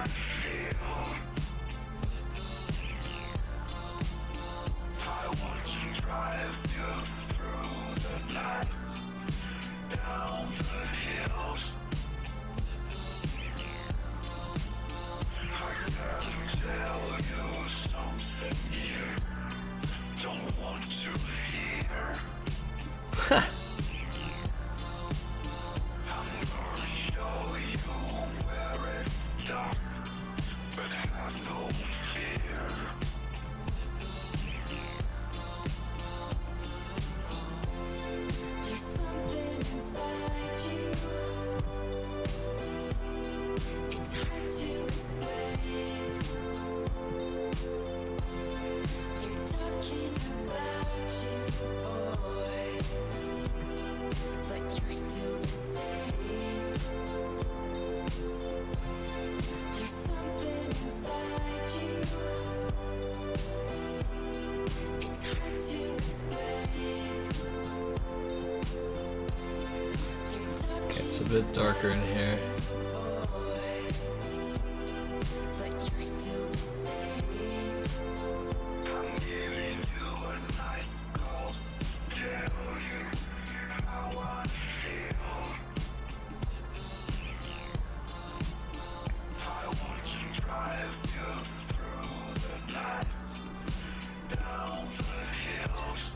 It's a bit darker in here.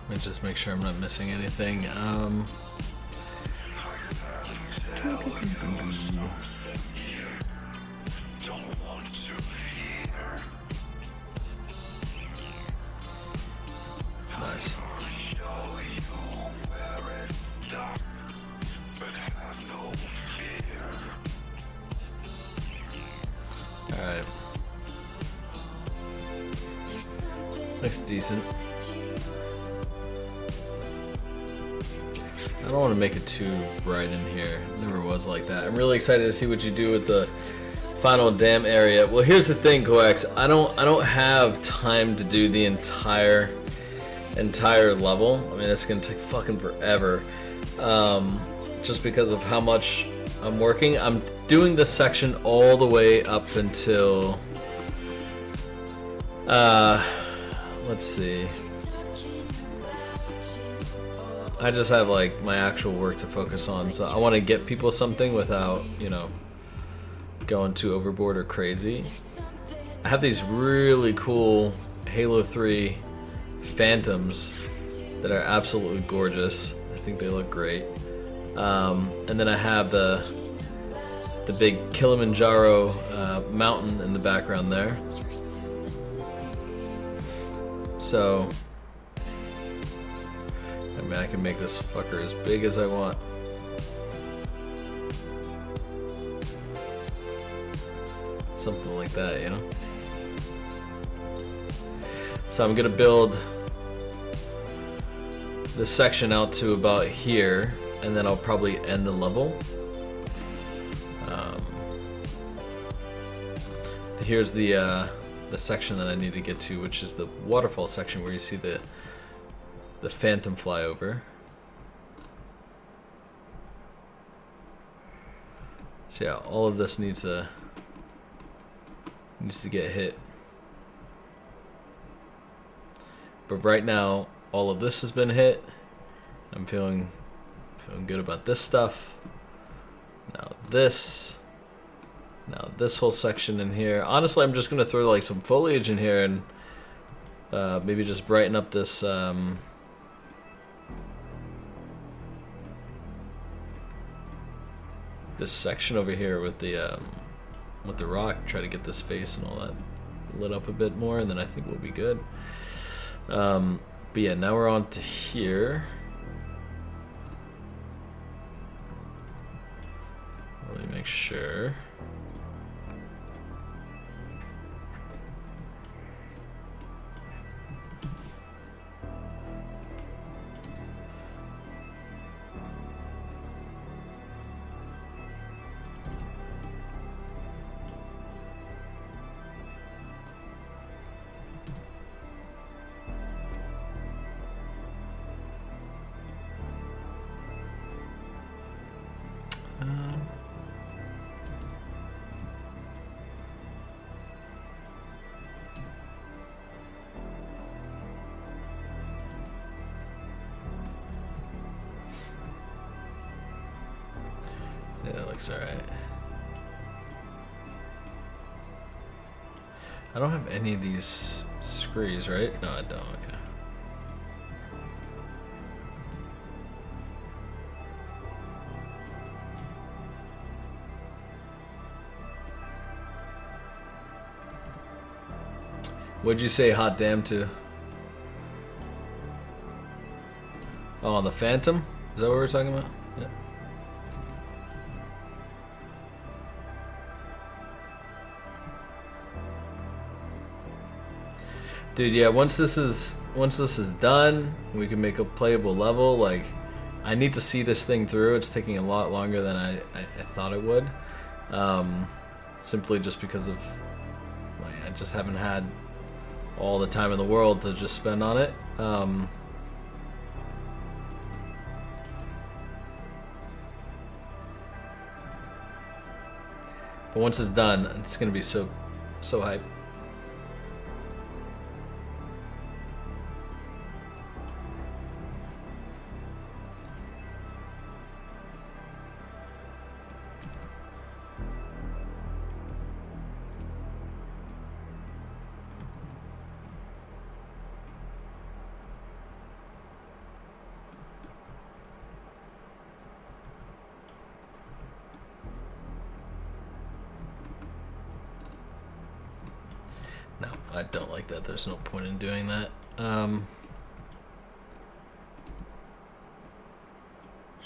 Let me just make sure I'm not missing anything. Nice. Alright. Looks decent. I don't want to make it too bright in here. It never was like that. I'm really excited to see what you do with the final dam area. Well, here's the thing, Coax. I don't have time to do the entire level. I mean, that's gonna take fucking forever. Just because of how much I'm working. I'm doing this section all the way up until let's see. I just have like my actual work to focus on, so I want to get people something without, you know, going too overboard or crazy. I have these really cool Halo 3 Phantoms that are absolutely gorgeous. I think they look great. And then I have the big Kilimanjaro mountain in the background there. So I mean, I can make this fucker as big as I want. Something like that, you know? So I'm gonna build this section out to about here, and then I'll probably end the level. Here's the section that I need to get to, which is the waterfall section where you see the Phantom flyover. So yeah, all of this needs to get hit. But right now, all of this has been hit. I'm feeling good about this stuff. Now this whole section in here. Honestly, I'm just gonna throw like some foliage in here and maybe just brighten up this this section over here with the rock. Try to get this face and all that lit up a bit more, and then I think we'll be good. But yeah, now we're on to here. Let me make sure. looks alright. I don't have any of these screes, right? No, I don't. Okay. What'd you say hot damn to? Oh, the Phantom? Is that what we're talking about? Yeah. Dude, yeah, once this is done, we can make a playable level. Like, I need to see this thing through. It's taking a lot longer than I thought it would. Simply just because of, like, I just haven't had all the time in the world to just spend on it. But once it's done, it's gonna be so hype. No, I don't like that. There's no point in doing that.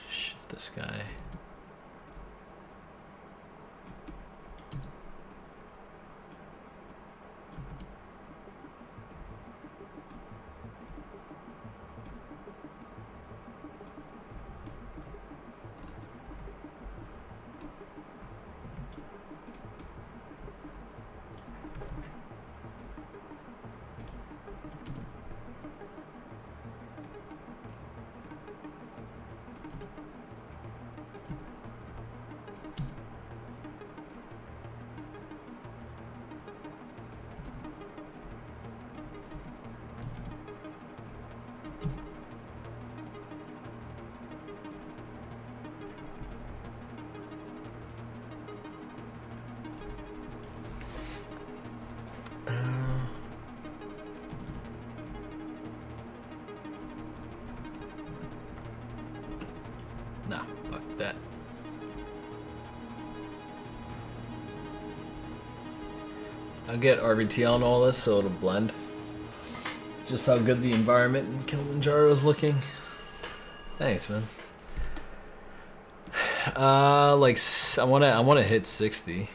Shift this guy. Nah, fuck that. I'll get RBT on all this so it'll blend. Just how good the environment in Kilimanjaro is looking. Thanks, man. Like I wanna hit 60.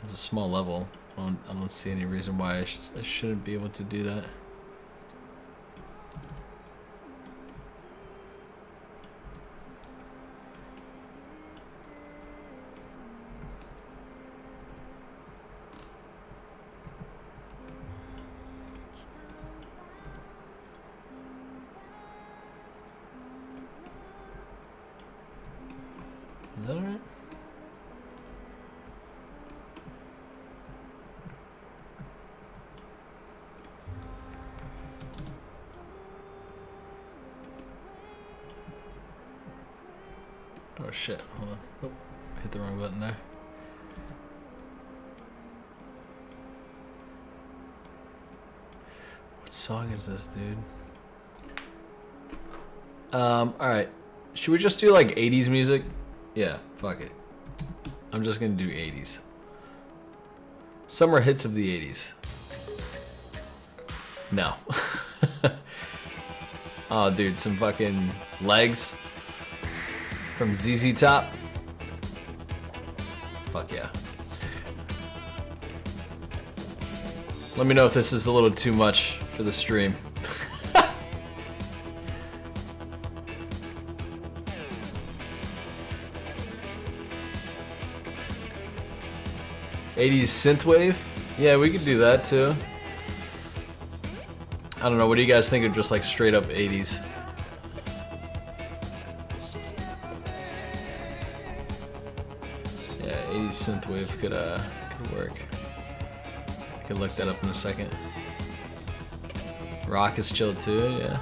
It's a small level. I don't see any reason why I shouldn't be able to do that. Is that alright? Oh shit, hold on. Oh, I hit the wrong button there. What song is this, dude? Alright. Should we just do like 80s music? Yeah, fuck it. I'm just gonna do 80s. Summer hits of the 80s. No. Oh, dude, some fucking legs from ZZ Top. Fuck yeah. Let me know if this is a little too much for the stream. 80s synthwave? Yeah, we could do that too. I don't know, what do you guys think of just like straight up 80s? Yeah, 80s synthwave could work. I could look that up in a second. Rock is chill too, yeah.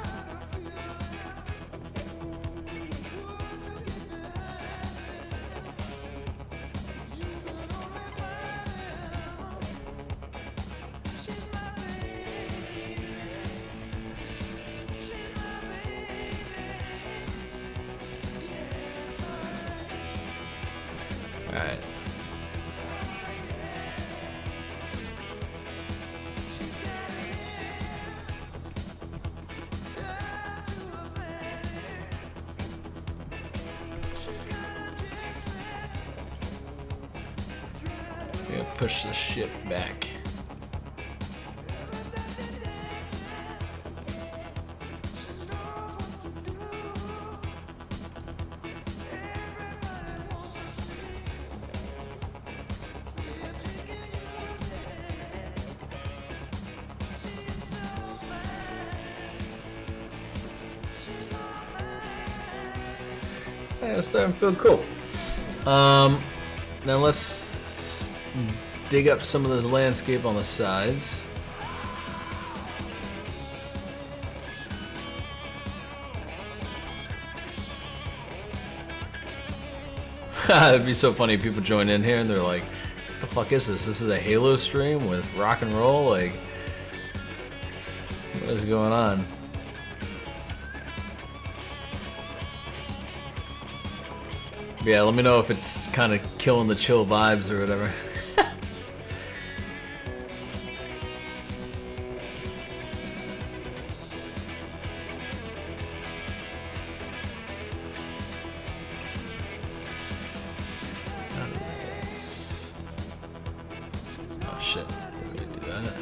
Yeah, push the ship back. Yeah, it's starting to feel cool. Now let's dig up some of this landscape on the sides. It'd be so funny if people join in here and they're like, what the fuck is this? This is a Halo stream with rock and roll? Like, what is going on? Yeah, let me know if it's kind of killing the chill vibes or whatever. Oh shit, let me do that.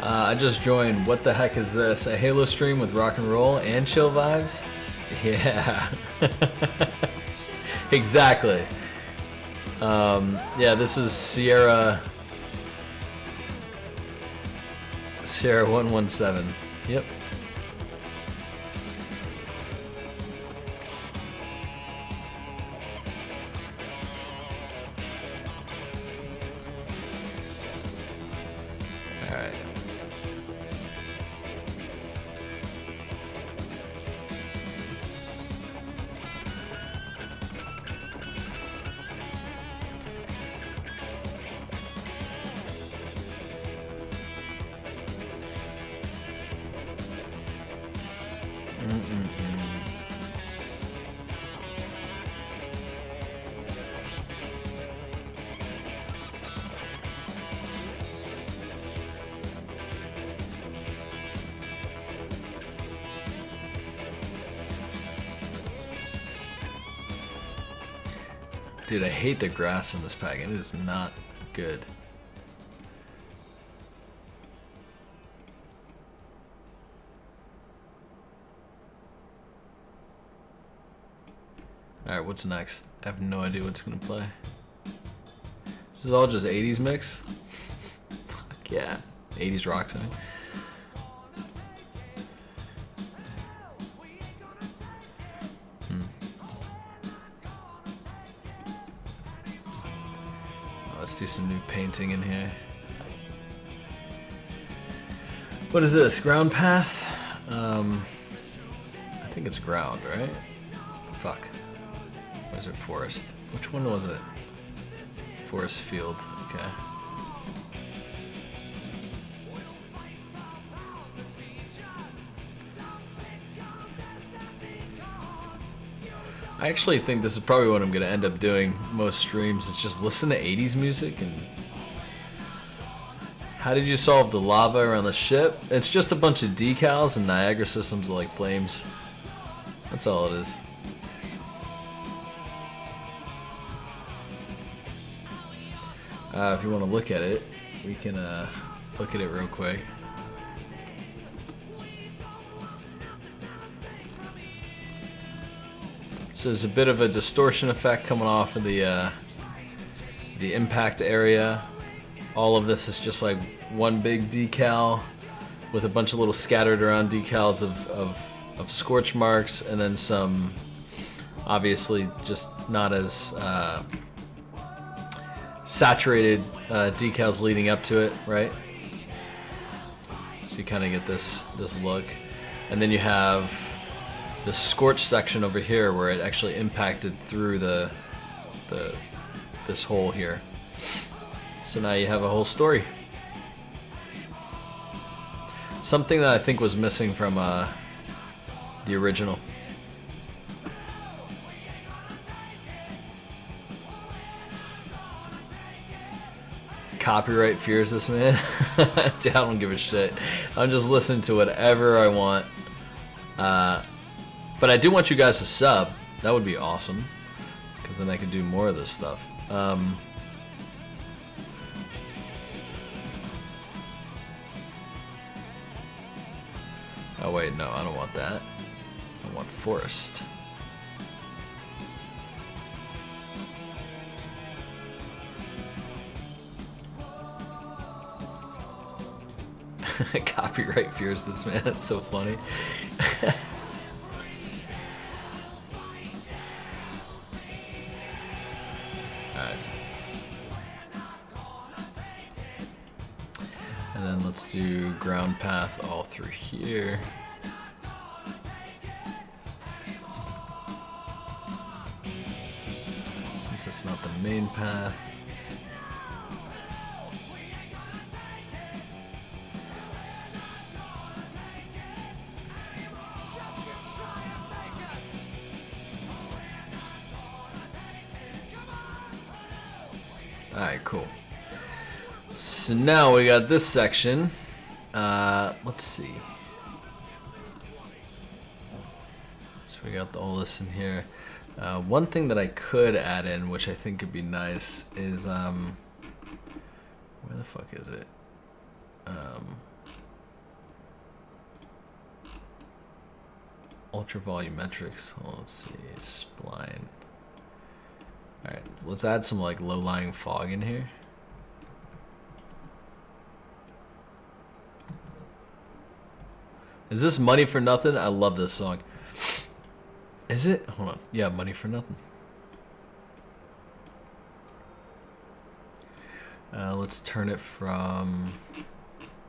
I just joined. What the heck is this? A Halo stream with rock and roll and chill vibes? Yeah. Exactly. Yeah, this is Sierra 117. Yep. Alright. Dude, I hate the grass in this pack. It is not good. Alright, what's next? I have no idea what's gonna play. This is all just 80s mix? Fuck yeah. 80s rock song. Let's do some new painting in here. What is this? Ground path? I think it's ground, right? Fuck. Or is it forest? Which one was it? Forest field. Okay. I actually think this is probably what I'm going to end up doing most streams. Is just listen to 80s music. And how did you solve the lava around the ship? It's just a bunch of decals and Niagara systems like flames. That's all it is. If you want to look at it, we can look at it real quick. So there's a bit of a distortion effect coming off of the impact area. All of this is just like one big decal with a bunch of little scattered around decals of scorch marks, and then some obviously just not as saturated decals leading up to it, right? So you kind of get this look, and then you have the scorch section over here where it actually impacted through the this hole here. So now you have a whole story. Something that I think was missing from the original. Copyright fears this, man. Dude, I don't give a shit. I'm just listening to whatever I want. But I do want you guys to sub. That would be awesome, because then I can do more of this stuff. Oh wait, no, I don't want that. I want forest. Copyright fears this, man. That's so funny. Alright. And then let's do ground path all through here. Since it's not the main path. Alright, cool. So now we got this section. Let's see. So we got all this in here. One thing that I could add in, which I think could be nice, is where the fuck is it? Ultra volumetrics. Oh, let's see, spline. Alright, let's add some like low-lying fog in here. Is this Money for Nothing? I love this song. Is it? Hold on. Yeah, Money for Nothing. Let's turn it from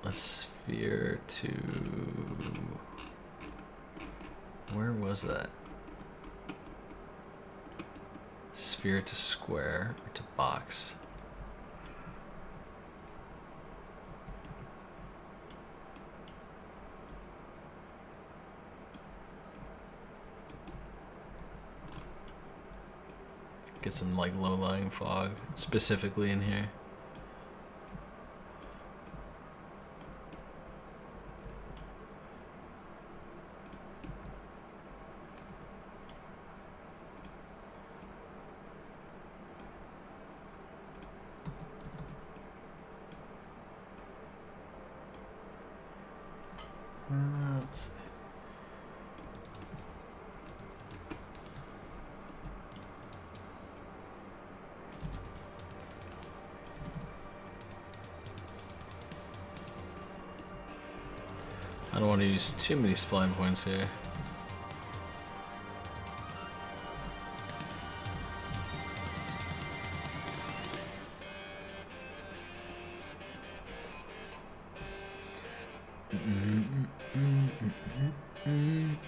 a sphere to... Where was that? Sphere to square or to box. Get some like low-lying fog specifically in here. Let's see. I don't want to use too many spline points here.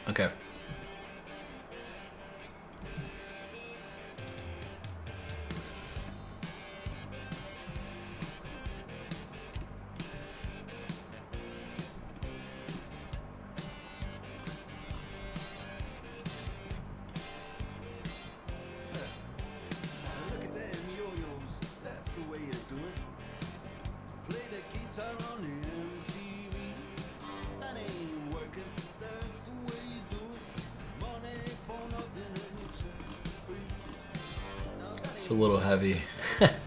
Okay. It's a little heavy. Let's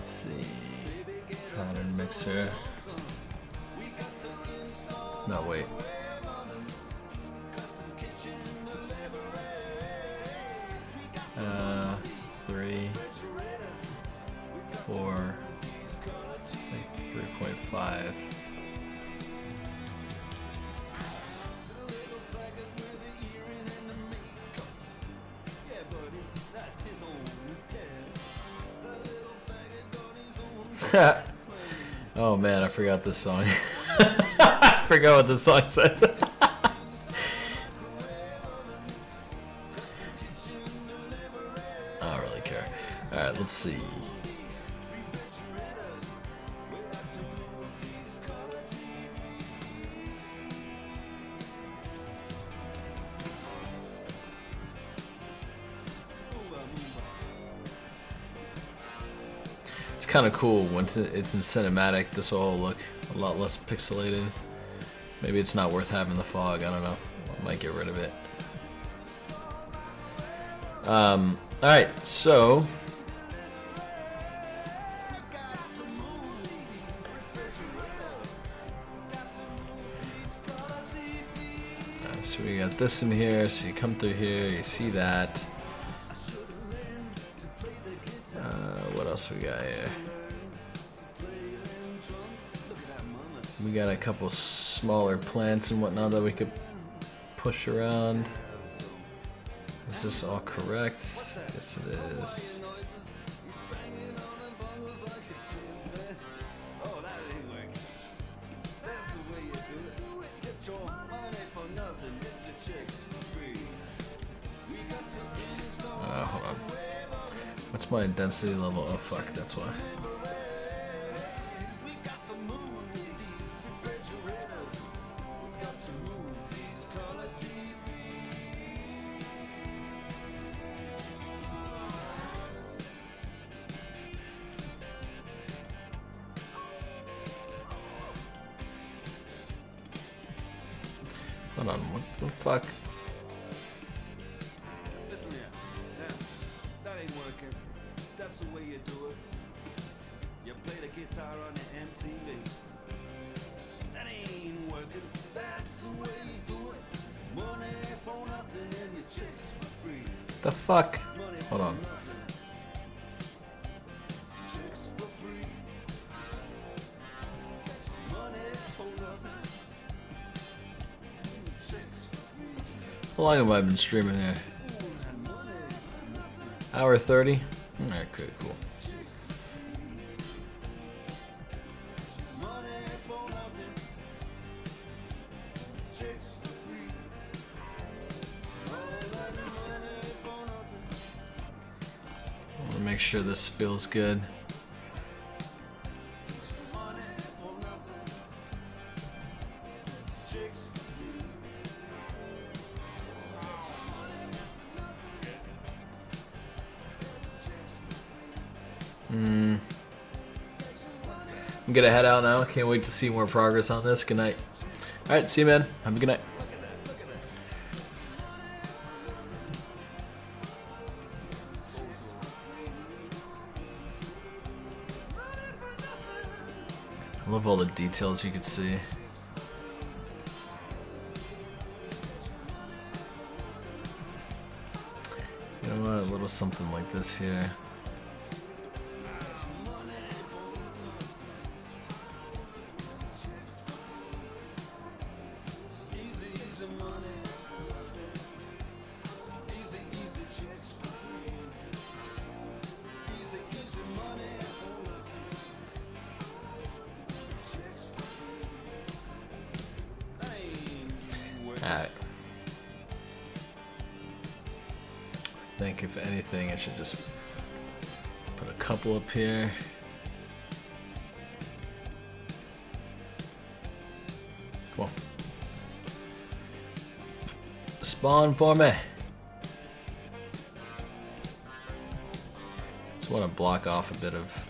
see. Pattern mixer. No, wait. Three, 4, it's like 3.5. Oh man, I forgot this song. I forgot what the song says. I don't really care. Alright, let's see. It's kind of cool when it's in cinematic. This will all look a lot less pixelated. Maybe it's not worth having the fog. I don't know. I might get rid of it. Alright, so so we got this in here, so you come through here, you see that. What else we got here? We got a couple smaller plants and whatnot that we could push around. Is this all correct? Yes, it is. Hold on. What's my density level? Oh fuck, that's why. Hold on, what the fuck? Listen here. Now, that ain't working. That's the way you do it. You play the guitar on the MTV. That ain't working. That's the way you do it. Money for nothing and your chicks for free. The fuck? Hold on. Chicks for free. Money for nothing. Chicks for free. How long have I been streaming here? Hour 30? Alright, okay, cool. I want to make sure this feels good. I'm gonna head out now. Can't wait to see more progress on this. Good night. Alright, see you, man. Have a good night. I love all the details you could see. You know what? A little something like this here. Alright. I think if anything I should just put a couple up here. Come on. Spawn for me. Just want to block off a bit of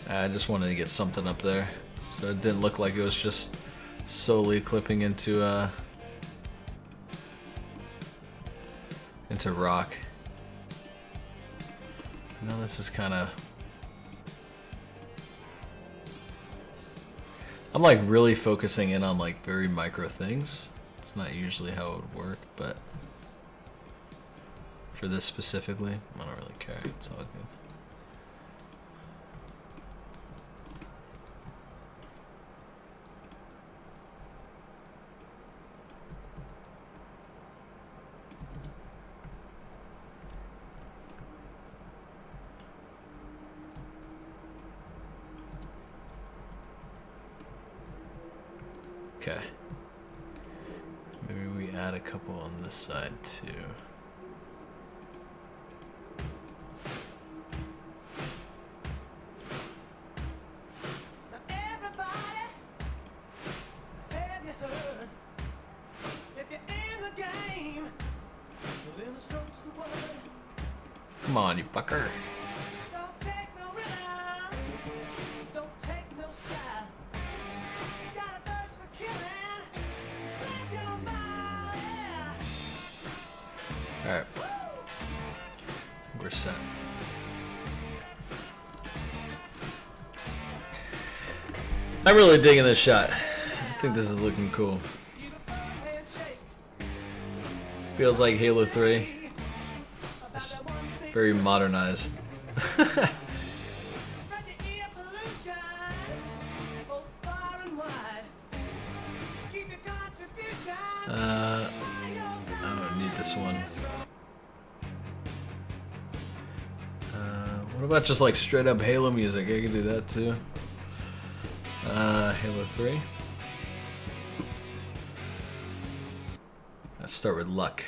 I just wanted to get something up there, so it didn't look like it was just solely clipping into rock. Now this is kind of, I'm like really focusing in on like very micro things. It's not usually how it would work, but for this specifically, I don't really care. It's all good. Okay. Maybe we add a couple on this side too. Come on, you fucker. Don't take no rhythm, don't take no style. You got a thirst for killing, grab your body. Alright. We're set. I'm really digging this shot. I think this is looking cool. Feels like Halo 3. It's very modernized. I don't need this one. What about just like straight up Halo music? I can do that too. Halo 3. Let's start with luck.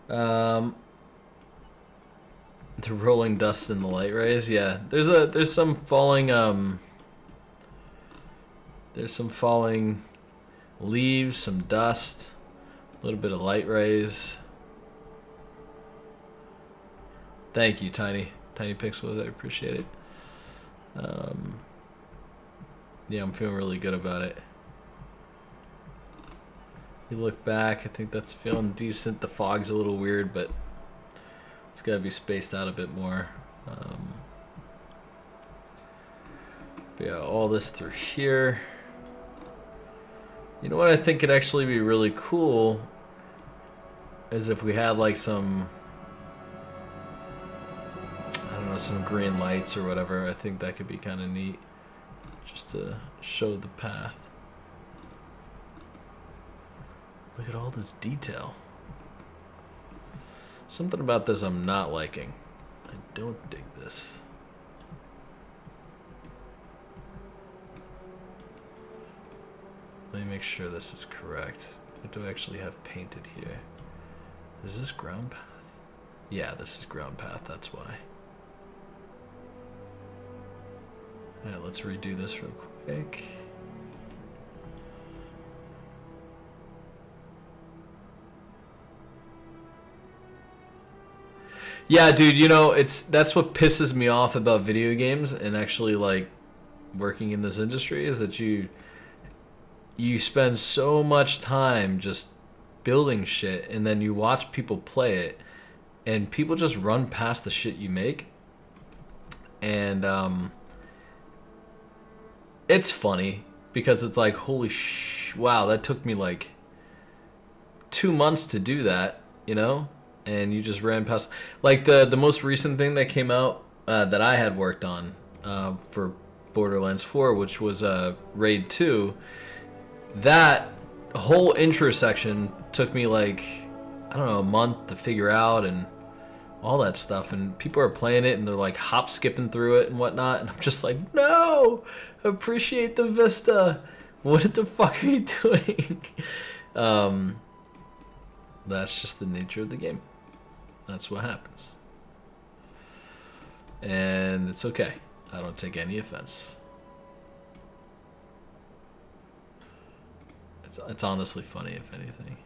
The rolling dust in the light rays. Yeah, there's some falling there's some falling leaves, some dust, a little bit of light rays. Thank you, Tiny Pixels. I appreciate it. Yeah, I'm feeling really good about it. You look back, I think that's feeling decent. The fog's a little weird, but it's got to be spaced out a bit more. But yeah, all this through here. You know what I think could actually be really cool is if we had like some, I don't know, some green lights or whatever. I think that could be kind of neat, just to show the path. Look at all this detail. Something about this I'm not liking. I don't dig this. Let me make sure this is correct. What do I actually have painted here? Is this ground path? Yeah, this is ground path, that's why. Alright, let's redo this real quick. Yeah, dude, you know, that's what pisses me off about video games and actually like working in this industry is that you spend so much time just building shit and then you watch people play it and people just run past the shit you make. And it's funny because it's like, holy wow, that took me like 2 months to do that, you know? And you just ran past, like the most recent thing that came out that I had worked on for Borderlands 4, which was Raid 2. That whole intro section took me like, I don't know, a month to figure out and all that stuff. And people are playing it and they're like hop skipping through it and whatnot. And I'm just like, no, appreciate the vista. What the fuck are you doing? That's just the nature of the game. That's what happens. And it's okay. I don't take any offense. It's honestly funny, if anything.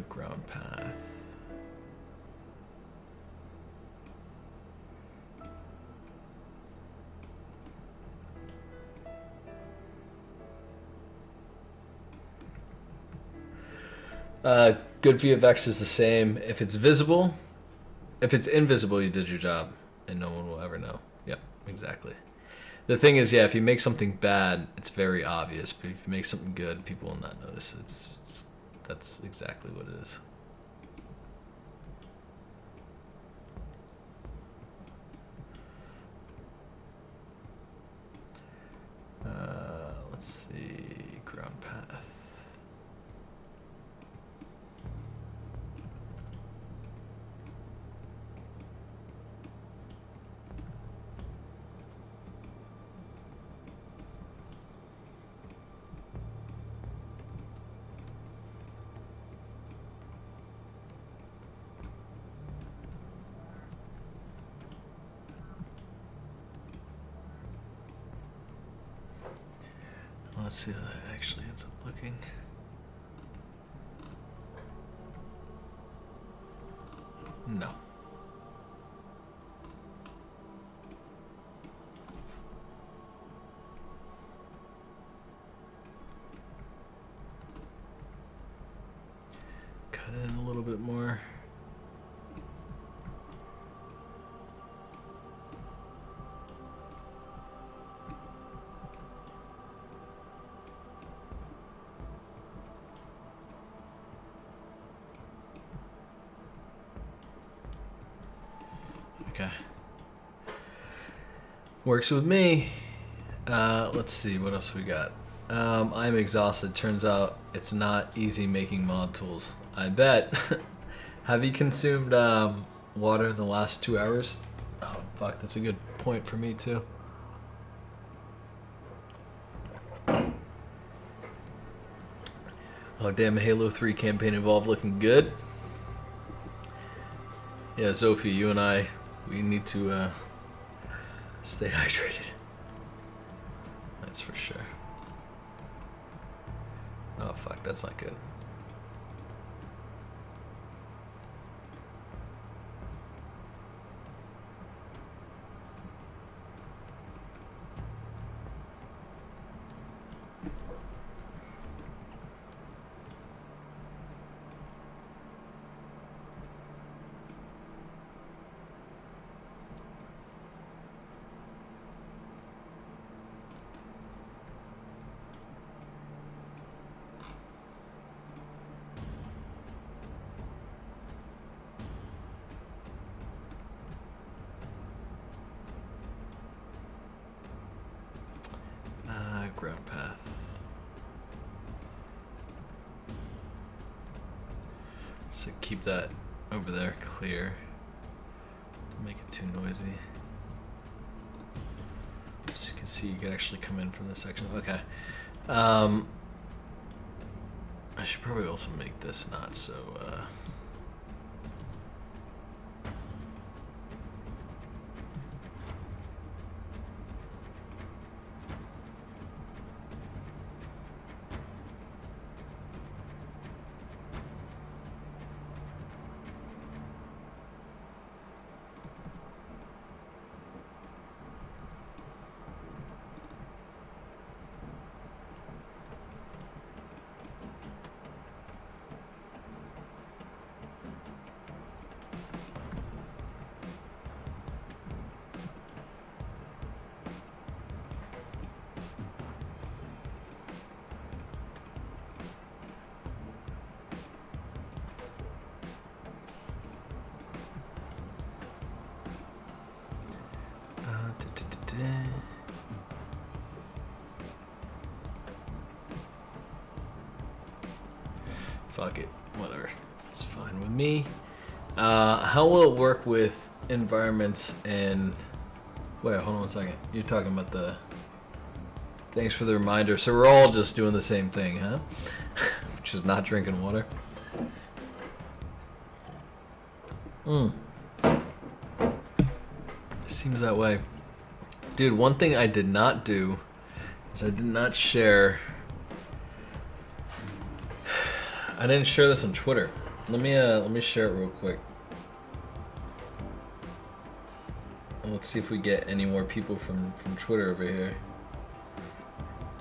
Ground path. Good VFX is the same. If it's visible, if it's invisible, you did your job, and no one will ever know. Yep, exactly. The thing is, yeah, if you make something bad, it's very obvious. But if you make something good, people will not notice. That's exactly what it is. Let's see, ground path. Let's see how that actually ends up looking. No. Cut in a little bit more. Okay. Works with me. Let's see, what else we got? I'm exhausted. Turns out it's not easy making mod tools. I bet. Have you consumed water in the last 2 hours? Oh, fuck, that's a good point for me, too. Oh, damn, Halo 3 campaign involved looking good. Yeah, Sophie, you and I, we need to stay hydrated. That's for sure. Oh, fuck, that's not good. Ground path. So keep that over there clear. Don't make it too noisy. So you can see you can actually come in from this section. Okay. I should probably also make this not so fuck it, whatever. It's fine with me. How will it work with environments and... Wait, hold on 1 second. You're talking about the... Thanks for the reminder. So we're all just doing the same thing, huh? Which is not drinking water. Seems that way. Dude, one thing I did not do is I did not share... I didn't share this on Twitter. Let me share it real quick. And let's see if we get any more people from Twitter over here.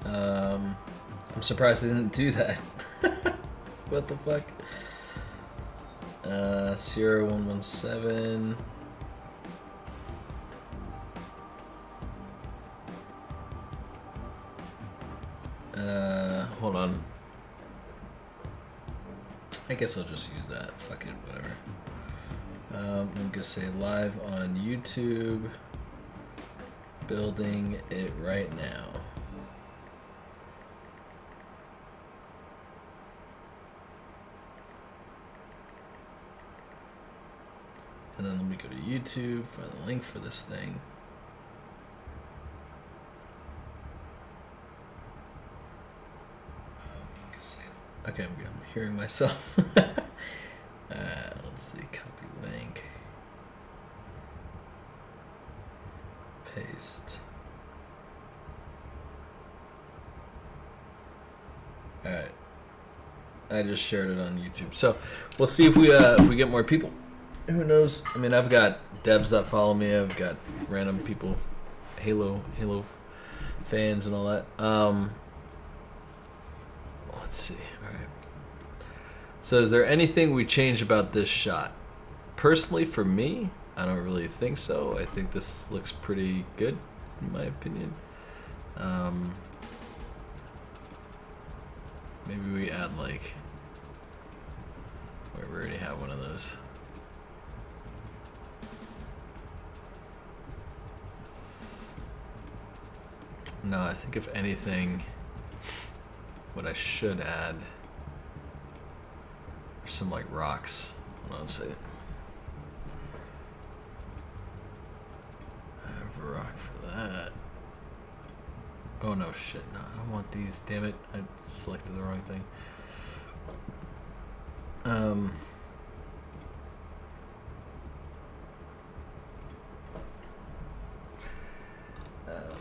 I'm surprised I didn't do that. What the fuck? Sierra 117. Hold on. I guess I'll just use that. Fuck it, whatever. I'm gonna say live on YouTube. Building it right now. And then let me go to YouTube, find the link for this thing. Okay, I'm hearing myself. Let's see, copy link. Paste. All right. I just shared it on YouTube. So we'll see if we get more people. Who knows? I mean, I've got devs that follow me. I've got random people, Halo fans and all that. Let's see. All right. So is there anything we changed about this shot? Personally, for me, I don't really think so. I think this looks pretty good, in my opinion. Maybe we add like, where we already have one of those. No, I think if anything, what I should add are some like rocks. Hold on a second. I have a rock for that. Oh no, shit, no, I don't want these, damn it, I selected the wrong thing.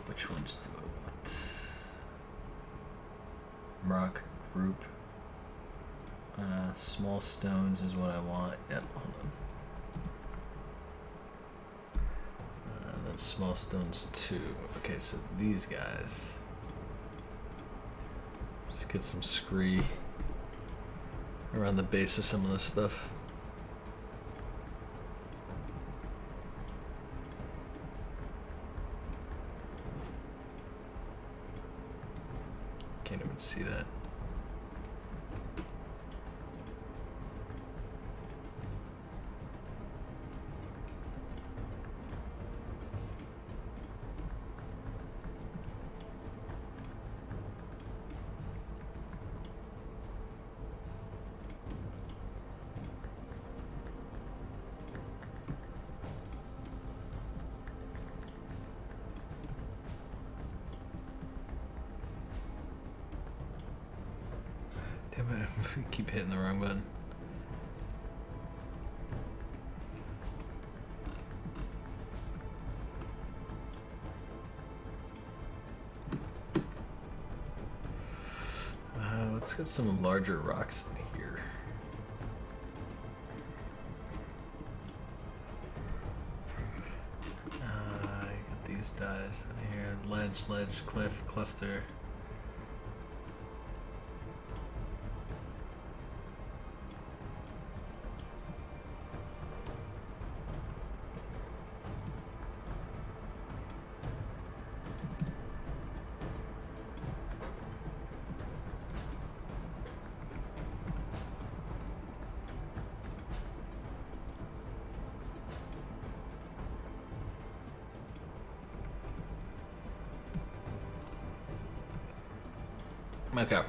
Which ones do I want? Rock group. Small stones is what I want. Yep, hold on. Then small stones 2. Okay, so these guys. Let's get some scree around the base of some of this stuff. Can't even see that. Damn it, I keep hitting the wrong button. Let's get some larger rocks in here. I got these dies in here. Ledge, cliff, cluster. Okay.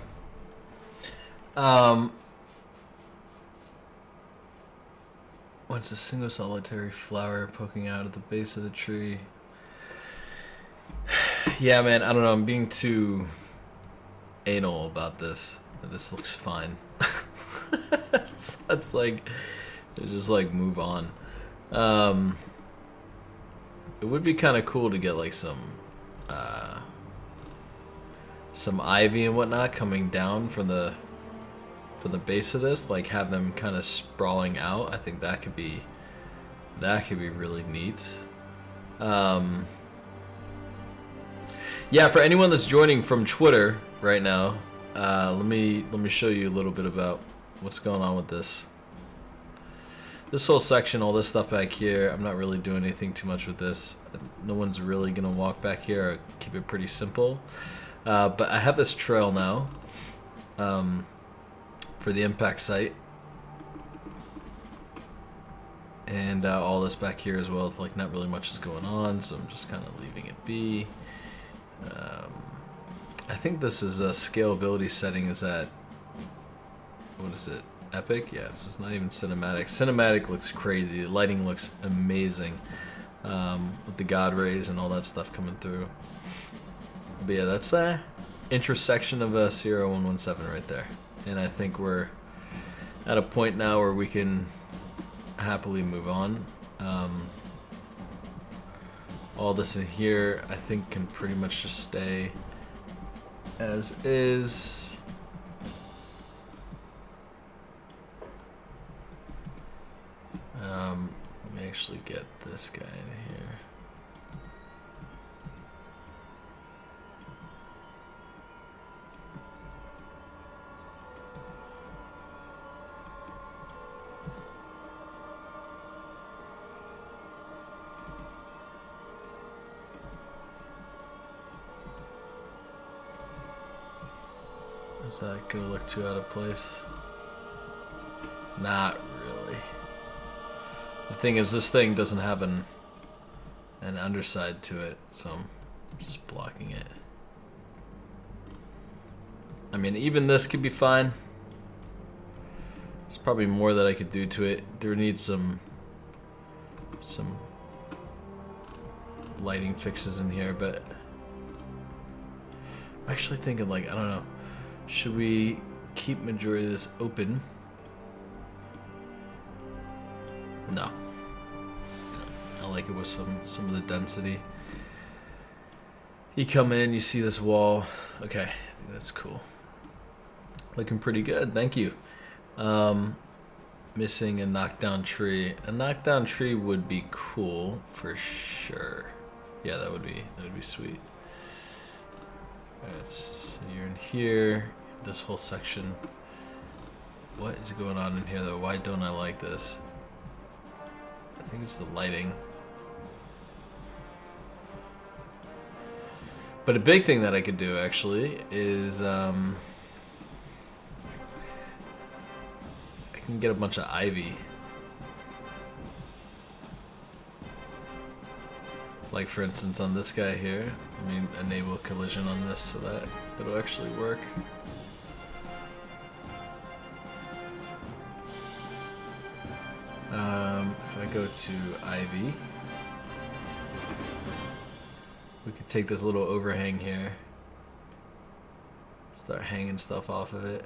What's a single solitary flower poking out at the base of the tree? Yeah, man, I don't know. I'm being too anal about this. This looks fine. It's like, just like move on. It would be kind of cool to get like some ivy and whatnot coming down from the base of this, like have them kind of sprawling out. I think that could be really neat. Yeah, for anyone that's joining from Twitter right now, let me show you a little bit about what's going on with this. This whole section, all this stuff back here, I'm not really doing anything too much with this. No one's really gonna walk back here. I keep it pretty simple. But I have this trail now for the impact site, and all this back here as well. It's like not really much is going on, so I'm just kind of leaving it be. I think this is a scalability setting. Is that, what is it? Epic? Yeah, this is not even cinematic. Cinematic looks crazy. The lighting looks amazing with the god rays and all that stuff coming through. But yeah, that's intersection of Sierra 117 right there. And I think we're at a point now where we can happily move on. All this in here, I think, can pretty much just stay as is. Let me actually get this guy in here. Is that gonna look too out of place? Not really. The thing is, this thing doesn't have an underside to it, so I'm just blocking it. I mean, even this could be fine. There's probably more that I could do to it. There needs some lighting fixes in here, but I'm actually thinking, like, I don't know. Should we keep majority of this open? No. I like it with some of the density. You come in, you see this wall. Okay, I think that's cool. Looking pretty good, thank you. Missing a knockdown tree. A knockdown tree would be cool for sure. Yeah, that would be sweet. Alright, so you're in here. This whole section. What is going on in here though? Why don't I like this? I think it's the lighting. But a big thing that I could do actually is I can get a bunch of ivy. Like for instance on this guy here, let me enable collision on this so that it'll actually work. If I go to ivy, we could take this little overhang here, start hanging stuff off of it.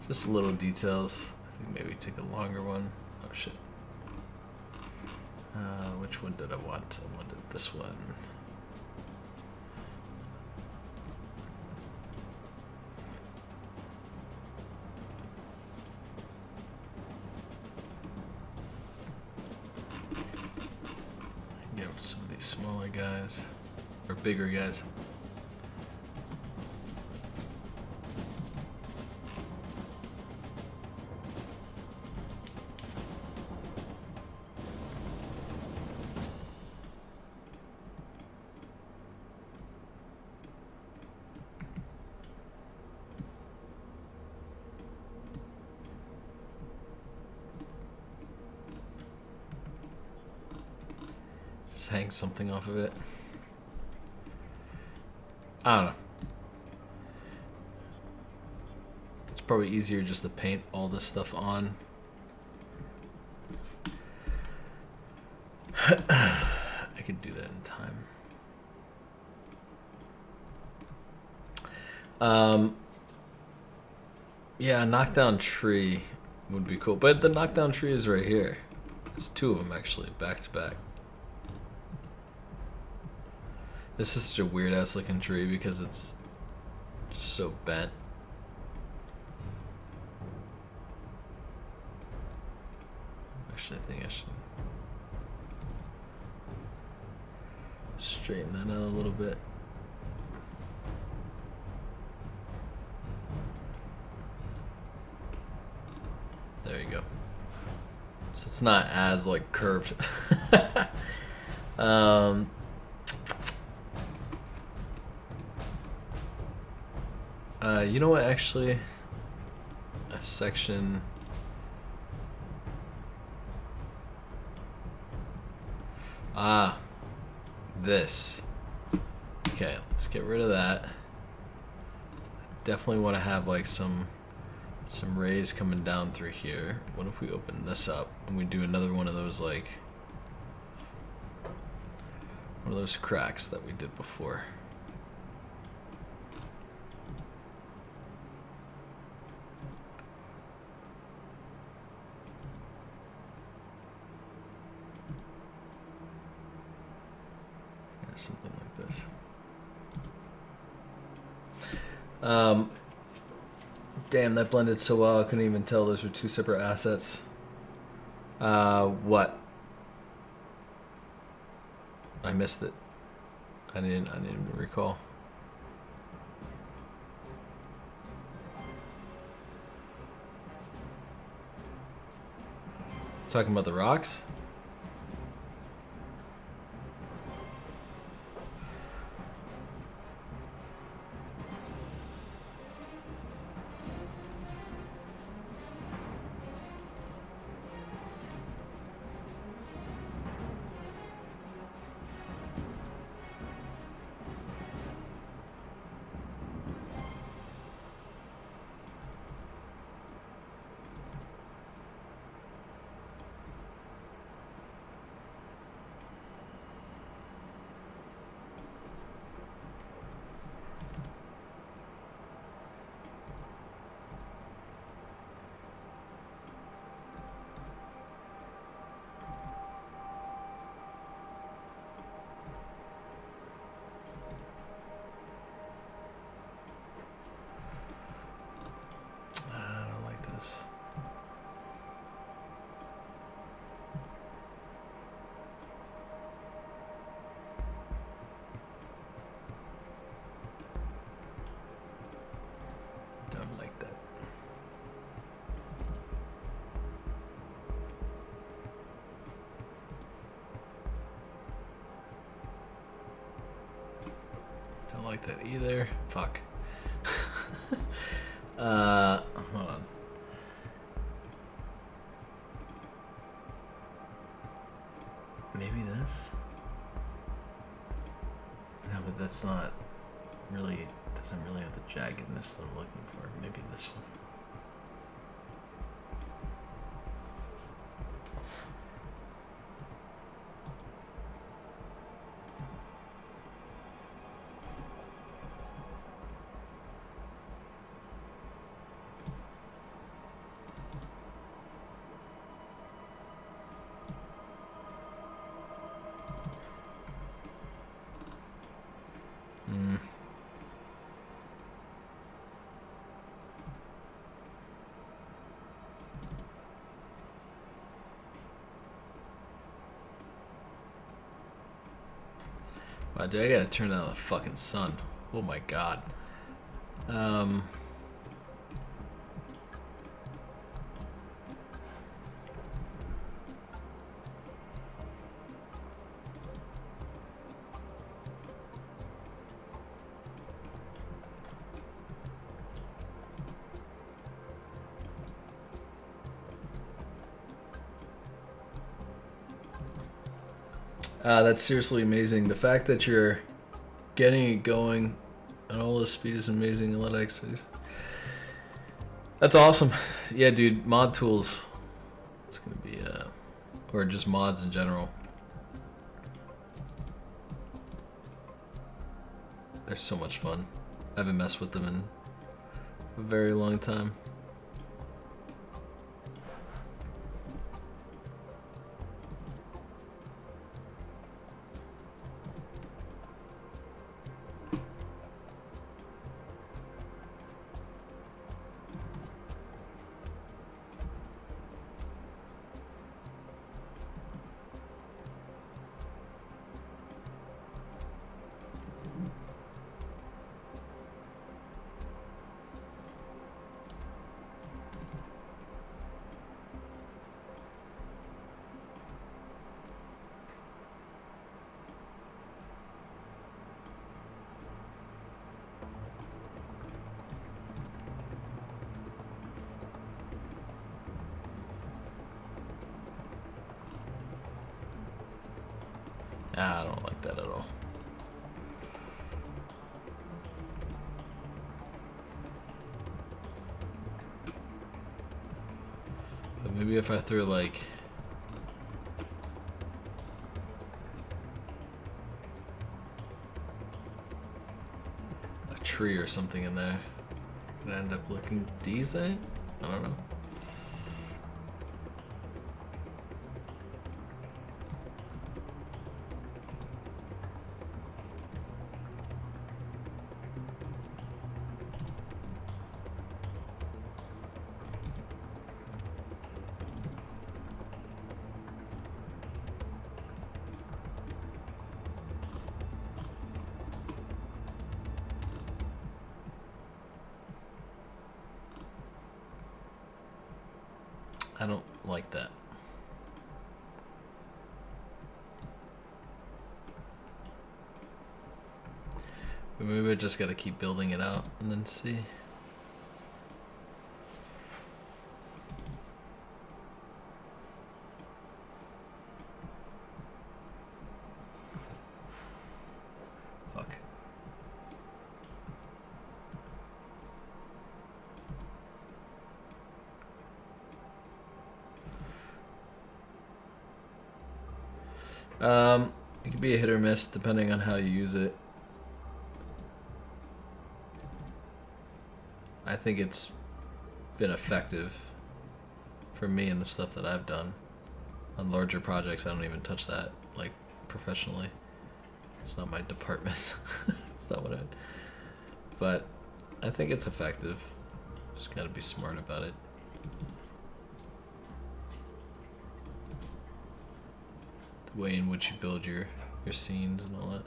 Just little details. I think maybe take a longer one. Oh shit. Which one did I want? I wanted this one. Get some of these smaller guys, or bigger guys. Just hang something off of it. I don't know. It's probably easier just to paint all this stuff on. I could do that in time. Yeah, knockdown tree would be cool, but the knockdown tree is right here. It's two of them actually, back to back. This is such a weird ass looking tree because it's just so bent. Actually, I think I should straighten that out a little bit. There you go. So it's not as like curved. You know what, actually, a section, this, okay, let's get rid of that. Definitely want to have like some rays coming down through here. What if we open this up and we do another one of those, like, one of those cracks that we did before. Something like this. Damn, that blended so well I couldn't even tell those were two separate assets. What? I missed it. I didn't recall. Talking about the rocks? I don't like this. Don't like that. Don't like that either. Fuck. Hold on. Maybe this? No, but that's not really, doesn't really have the jaggedness that I'm looking for. Maybe this one. Wow, dude, I gotta turn on the fucking sun. Oh my god. That's seriously amazing. The fact that you're getting it going at all this speed is amazing. A lot of exercise. That's awesome. Yeah, dude. Mod tools. It's gonna be or just mods in general. They're so much fun. I haven't messed with them in a very long time. I don't like that at all. But maybe if I threw like a tree or something in there, could end up looking decent? I don't know. I don't like that. But maybe I just gotta keep building it out and then see. Fuck. It could be a hit or miss depending on how you use it. I think it's been effective for me and the stuff that I've done. On larger projects, I don't even touch that, like, professionally. It's not my department. It's not what I... But I think it's effective. Just gotta be smart about it. The way in which you build your scenes and all that.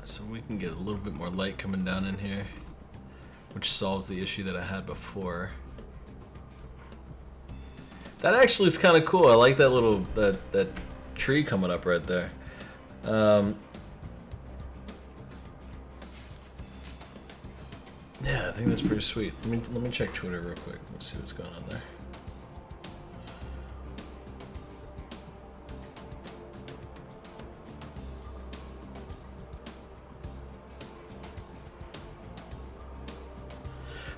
So we can get a little bit more light coming down in here, which solves the issue that I had before. That actually is kind of cool. I like that little that tree coming up right there. Yeah, I think that's pretty sweet. Let me check Twitter real quick. Let's see what's going on there.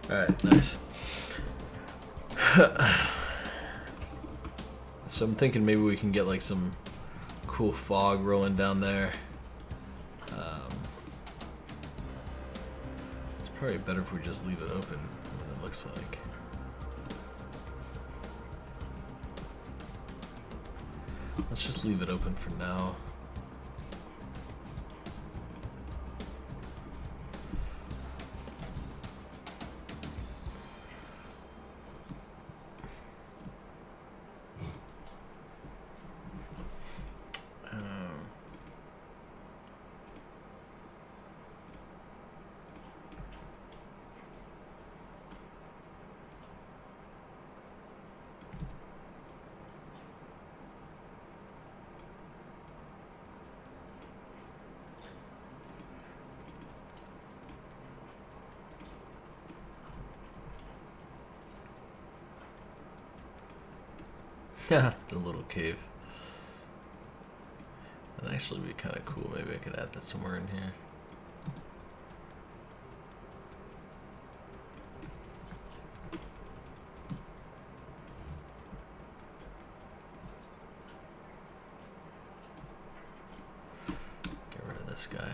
Alright, nice. So I'm thinking maybe we can get like some cool fog rolling down there. It's probably better if we just leave it open, what it looks like. Let's just leave it open for now. Yeah, the little cave. That'd actually be kind of cool. Maybe I could add that somewhere in here. Get rid of this guy.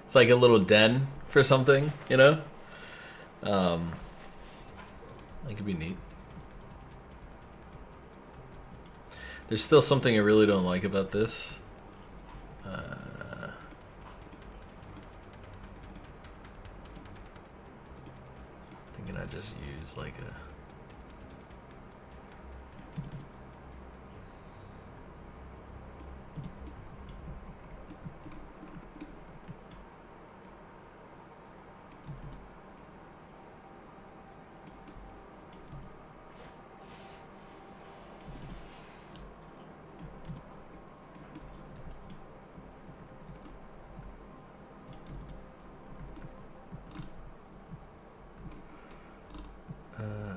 It's like a little den for something, you know? That could be neat. There's still something I really don't like about this. Thinking I just use like a...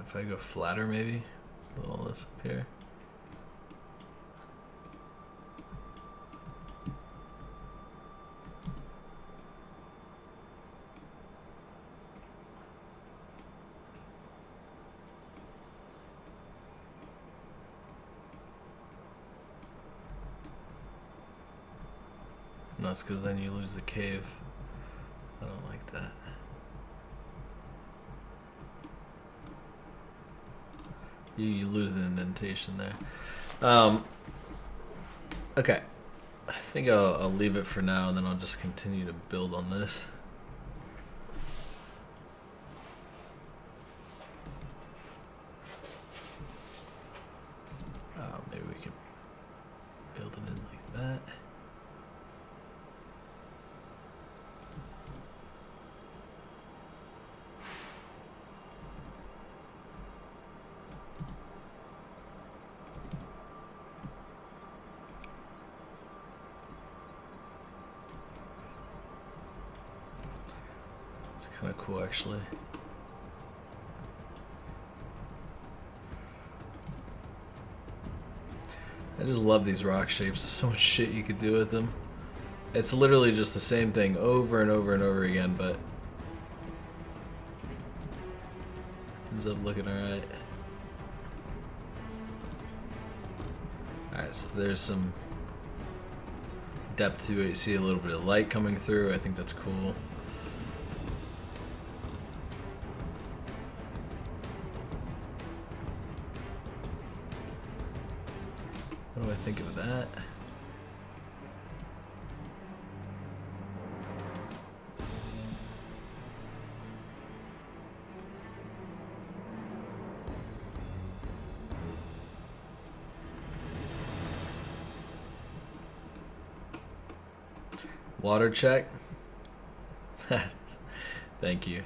if I go flatter, maybe a little less up here. donuts because then you lose the cave. I don't like that. You lose the indentation there. Okay. I think I'll leave it for now, and then I'll just continue to build on this. Maybe we can build it in like that. It's kind of cool, actually. I just love these rock shapes. There's so much shit you could do with them. It's literally just the same thing over and over and over again, but ends up looking alright. Alright, so there's some depth to it. You see a little bit of light coming through. I think that's cool. What do I think of that? Water check. Thank you.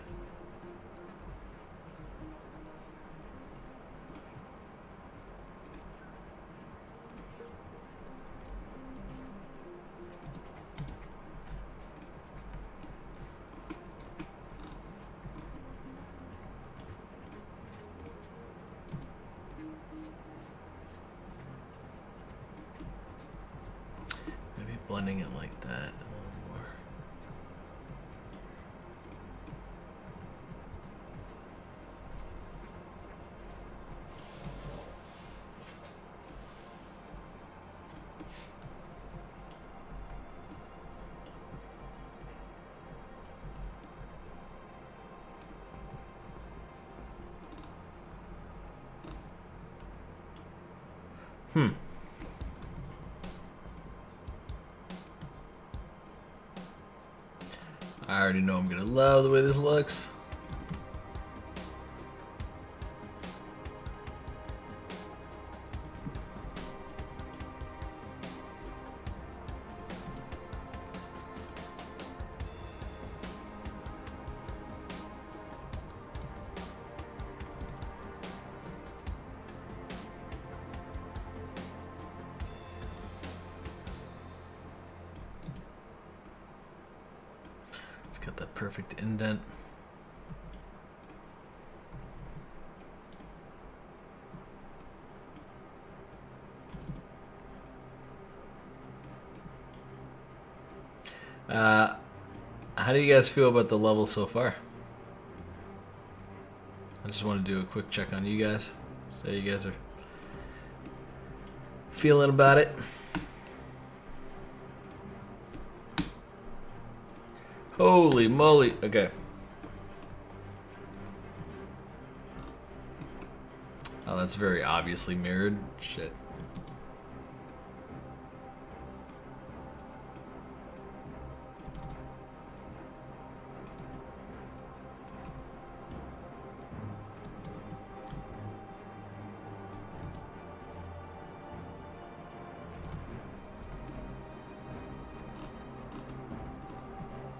Maybe blending it like that a little more. I already know I'm gonna love the way this looks. Got that perfect indent. How do you guys feel about the level so far? I just want to do a quick check on you guys. See how you guys are feeling about it. Holy moly. Okay. Oh, that's very obviously mirrored. Shit.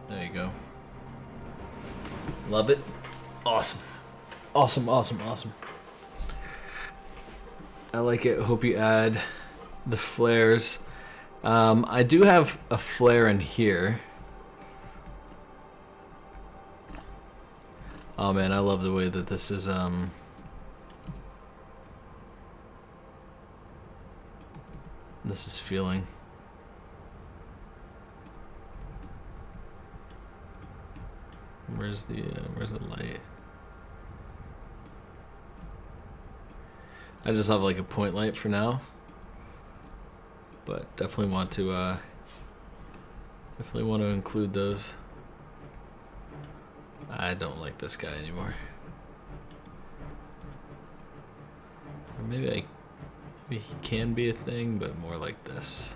There you go. Love it. Awesome. Awesome, awesome, awesome. I like it. Hope you add the flares. I do have a flare in here. Oh man, I love the way that this is feeling. Where's the light? I just have like a point light for now, but definitely want to Definitely want to include those. I don't like this guy anymore. Or maybe he can be a thing, but more like this.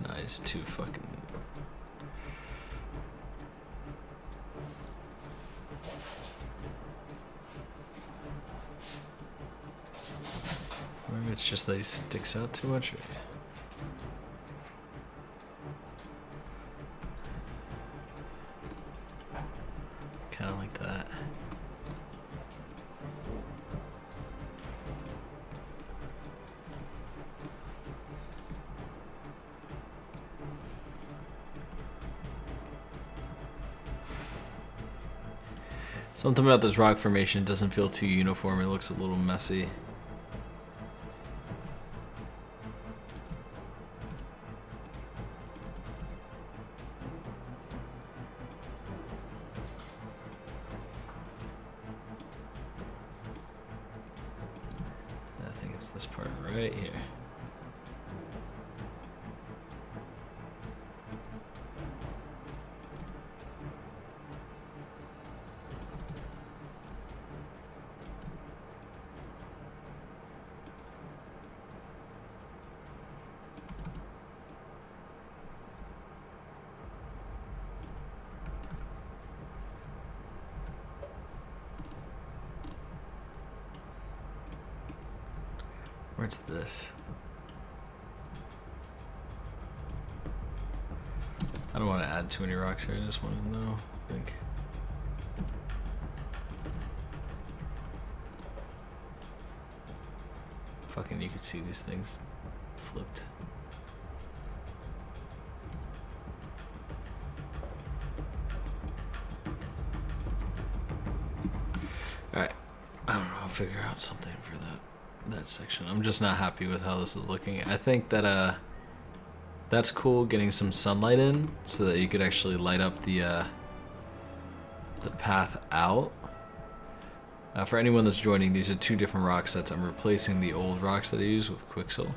Nice, too fucking. Maybe it's just that he sticks out too much. Kind of like that. Something about this rock formation doesn't feel too uniform. It looks a little messy. I think it's this part right here. Where's this? I don't want to add too many rocks here. I just want to know. I think. Fucking, you can see these things flipped. Alright. I don't know. I'll figure out something for that section. I'm just not happy with how this is looking. I think that that's cool, getting some sunlight in so that you could actually light up the path out. For anyone that's joining, these are two different rock sets. I'm replacing the old rocks that I use with Quixel.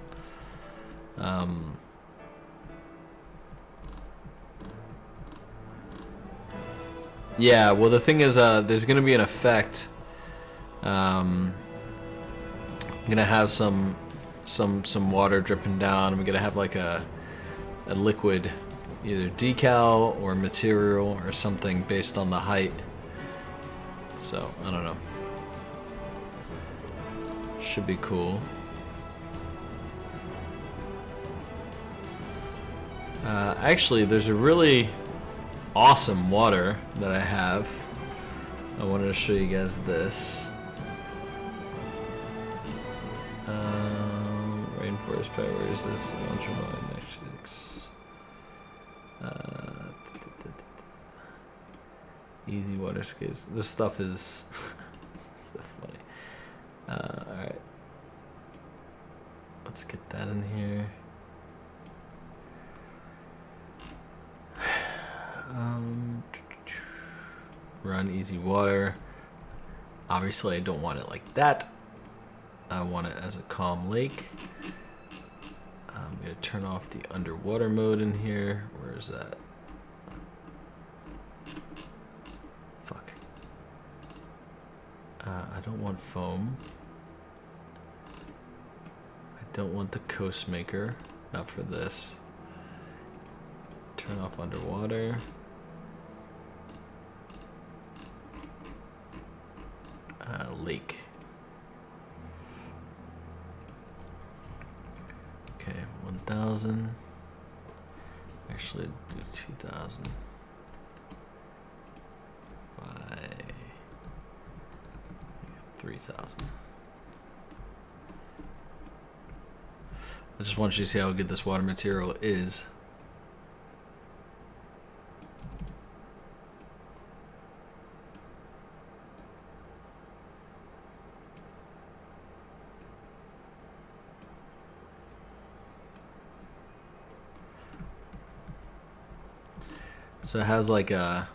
Yeah, well the thing is, there's gonna be an effect. I'm gonna have some water dripping down. I'm gonna have like a liquid, either decal or material or something based on the height. So I don't know. Should be cool. Actually, there's a really awesome water that I have. I wanted to show you guys this. Rainforest power, where is this? Easy water skates. This stuff is so funny. Alright. Let's get that in here. Run easy water. Obviously I don't want it like that. I want it as a calm lake. I'm gonna turn off the underwater mode in here. Where is that? Fuck. I don't want foam. I don't want the coast maker. Not for this. Turn off underwater. Lake. Okay, 1,000. Actually, do 2,000. By 3,000. I just want you to see how good this water material is. So it has like a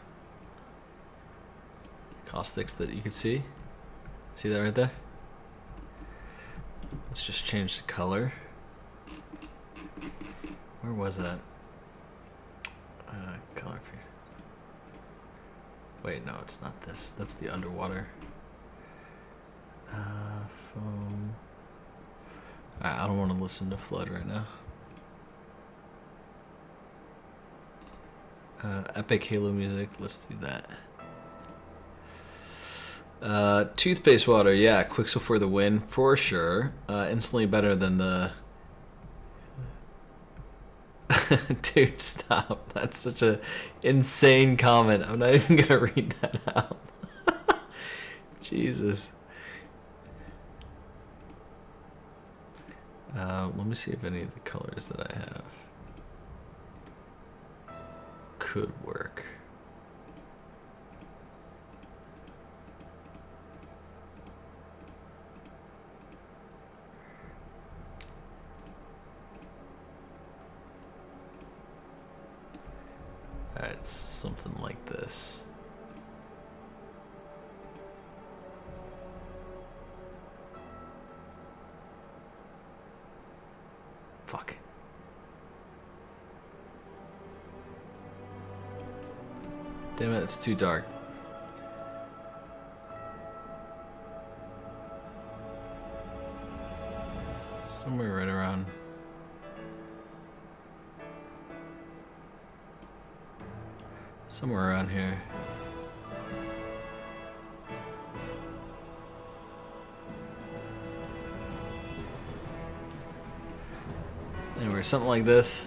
caustics that you can see. See that right there? Let's just change the color. Where was that? Color freeze. Wait, no, it's not this. That's the underwater. Foam. I don't want to listen to Flood right now. Epic Halo music. Let's do that. Toothpaste water. Yeah, Quixel for the win for sure. Instantly better than the. Dude, stop. That's such a insane comment. I'm not even gonna read that out. Jesus. Let me see if any of the colors that I have could work. Alright, something like this. Fuck. Damn it, it's too dark. Somewhere right around. Somewhere around here. Anyway, something like this.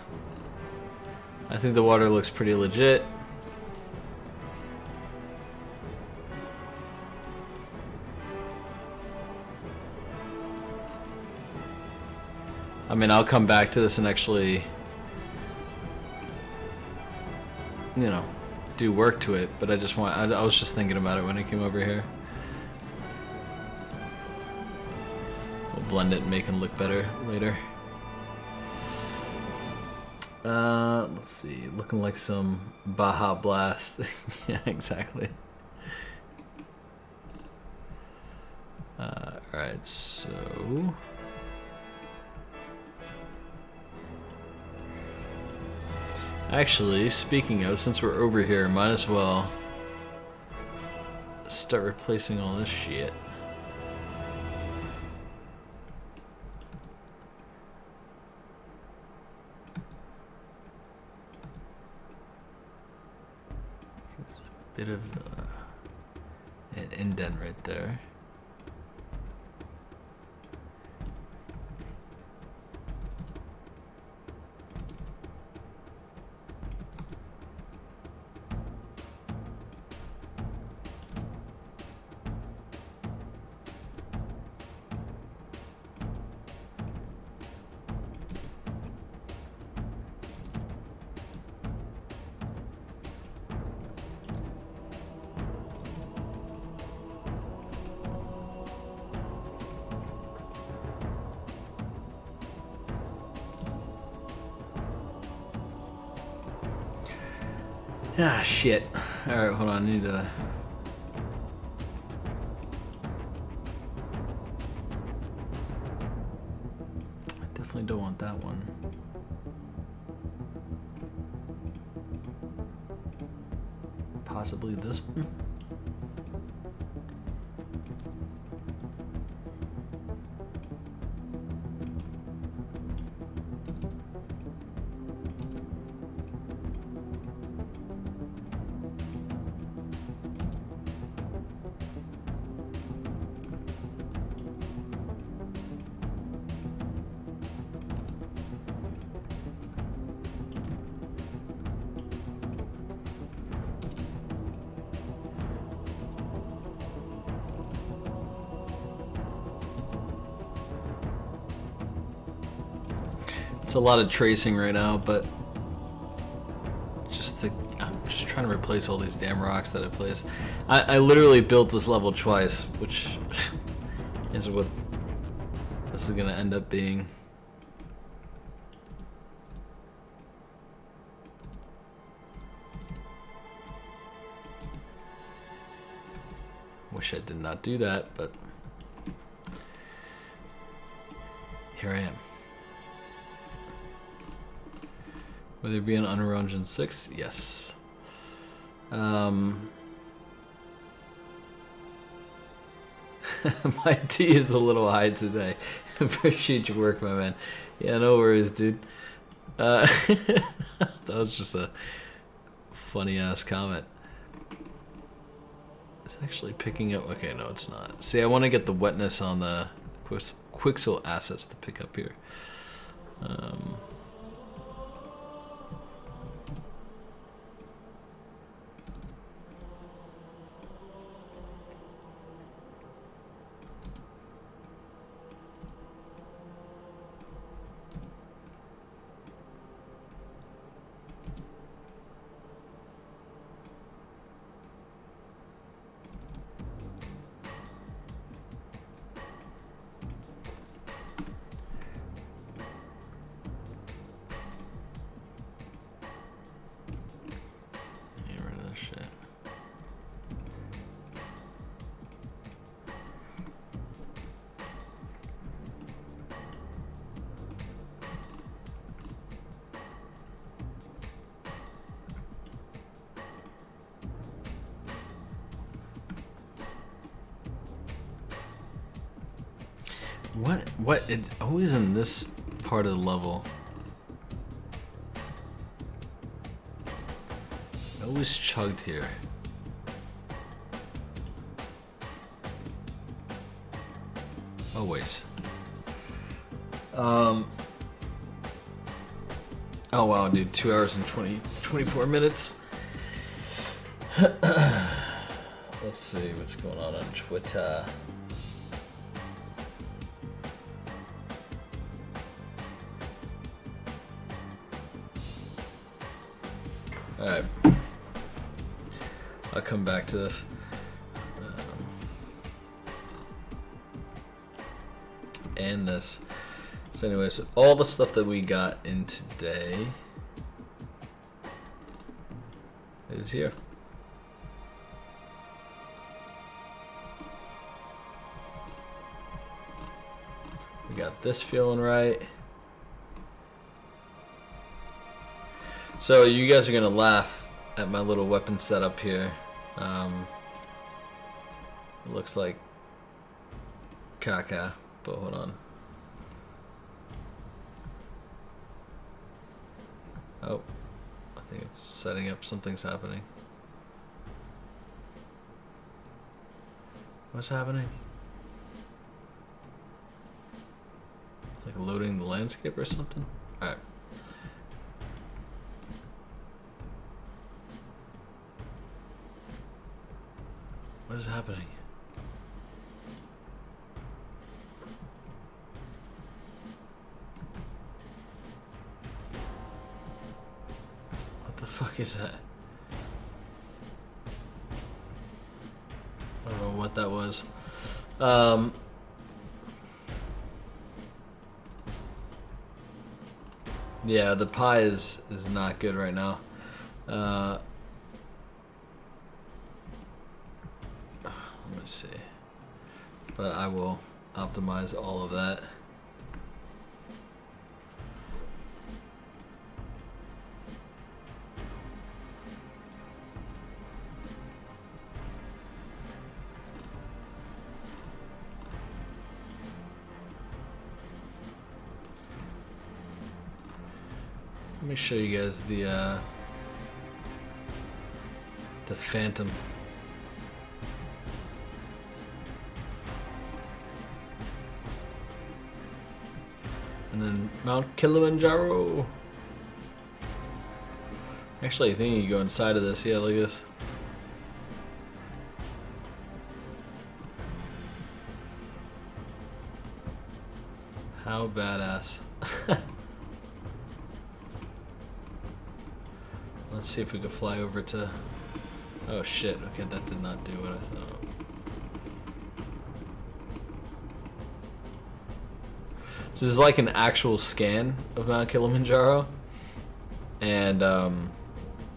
I think the water looks pretty legit. I mean, I'll come back to this and actually, you know, do work to it, but I was just thinking about it when I came over here. We'll blend it and make it look better later. Let's see, looking like some Baja Blast. Yeah, exactly. Alright, so... Actually, speaking of, since we're over here, might as well start replacing all this shit. There's a bit of an indent right there. Ah, shit. Alright, hold on, I need to... I definitely don't want that one. Possibly this one? It's a lot of tracing right now, but I'm just trying to replace all these damn rocks that I placed. I literally built this level twice, which is what this is gonna end up being. wish I did not do that, but here I am. Will there be an Unreal Engine 6? Yes. My tea is a little high today. Appreciate your work, my man. Yeah, no worries, dude. That was just a funny ass comment. It's actually picking up. Okay, no, it's not. See, I want to get the wetness on the Quixel assets to pick up here. Get rid of this shit. What? It always in this part of the level. I always chugged here. Always. Oh wow, dude, 2 hours and 24 minutes. Let's see what's going on Twitter. Alright. I'll come back to this. And this. So anyways, all the stuff that we got in today is here. We got this feeling right. So you guys are gonna laugh at my little weapon setup here. It looks like caca, but hold on. Oh, I think it's setting up. Something's happening. What's happening? It's like loading the landscape or something? Alright. What is happening? What the fuck is that? I don't know what that was. Yeah, the pie is not good right now. Let me see. But I will optimize all of that. Let me show you guys the Phantom. And then Mount Kilimanjaro. Actually, I think you go inside of this. Yeah, look at this. How badass. Let's see if we can fly over to... Oh shit, okay, that did not do what I thought. This is like an actual scan of Mount Kilimanjaro. And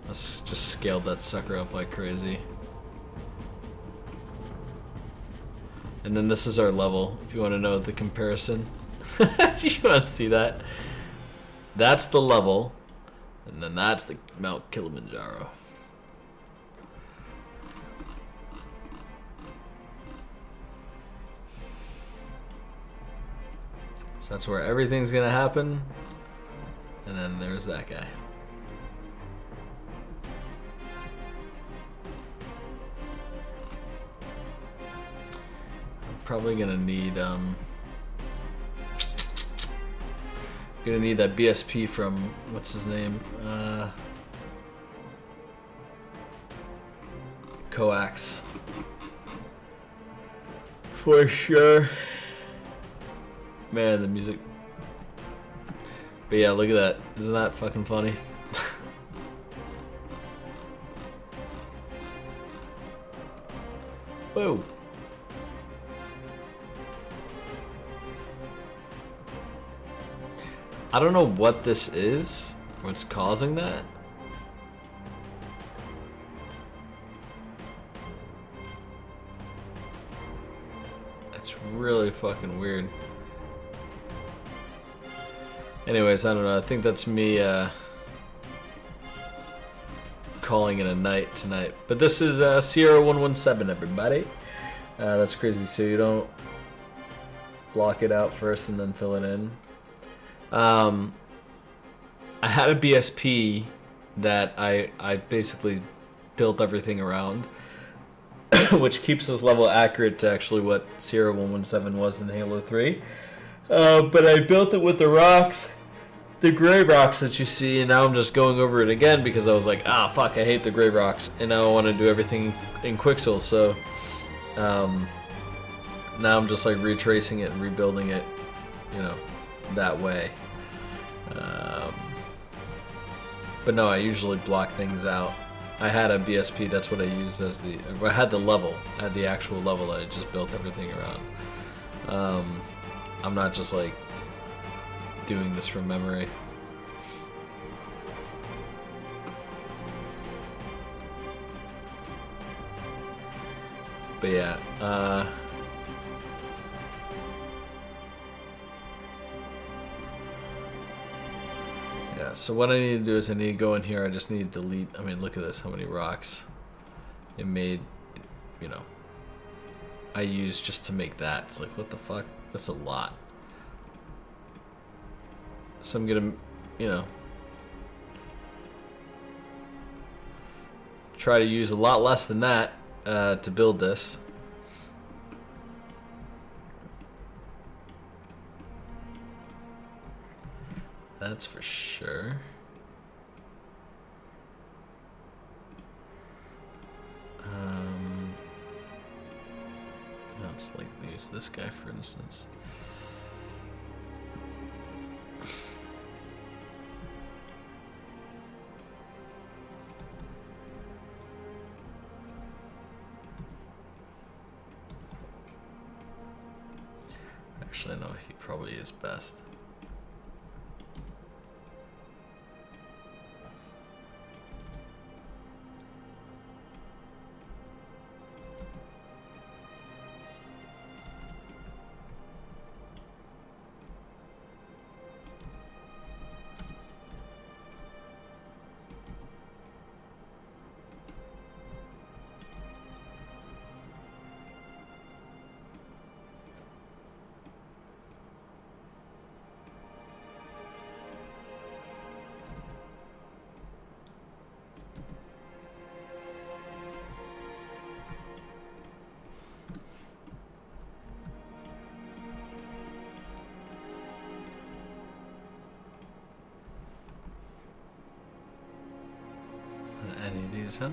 let's just scale that sucker up like crazy. And then this is our level, if you want to know the comparison. You want to see that? That's the level, and then that's the Mount Kilimanjaro. So that's where everything's gonna happen. And then there's that guy. I'm probably gonna need that BSP from what's his name? Coax. For sure. Man, the music. But yeah, look at that. Isn't that fucking funny? Whoa. I don't know what this is. What's causing that? It's really fucking weird. Anyways, I don't know. I think that's me calling it a night tonight. But this is Sierra 117, everybody. That's crazy. So you don't block it out first and then fill it in. I had a BSP that I basically built everything around, which keeps this level accurate to actually what Sierra 117 was in Halo 3. But I built it with the rocks, the gray rocks that you see, and now I'm just going over it again because I was like, fuck, I hate the gray rocks, and now I want to do everything in Quixel, so now I'm just like retracing it and rebuilding it, you know, that way. But no, I usually block things out. I had a BSP, that's what I used as I had the level, I had the actual level that I just built everything around. I'm not just like doing this from memory. But yeah, yeah, so what I need to do is I need to go in here, I just need to delete, I mean, look at this, how many rocks it made, you know, I used just to make that. It's like, what the fuck? That's a lot. So I'm gonna, you know, try to use a lot less than that to build this. That's for sure. Let's like use this guy for instance. Actually, no, he probably is best. Any of these, huh?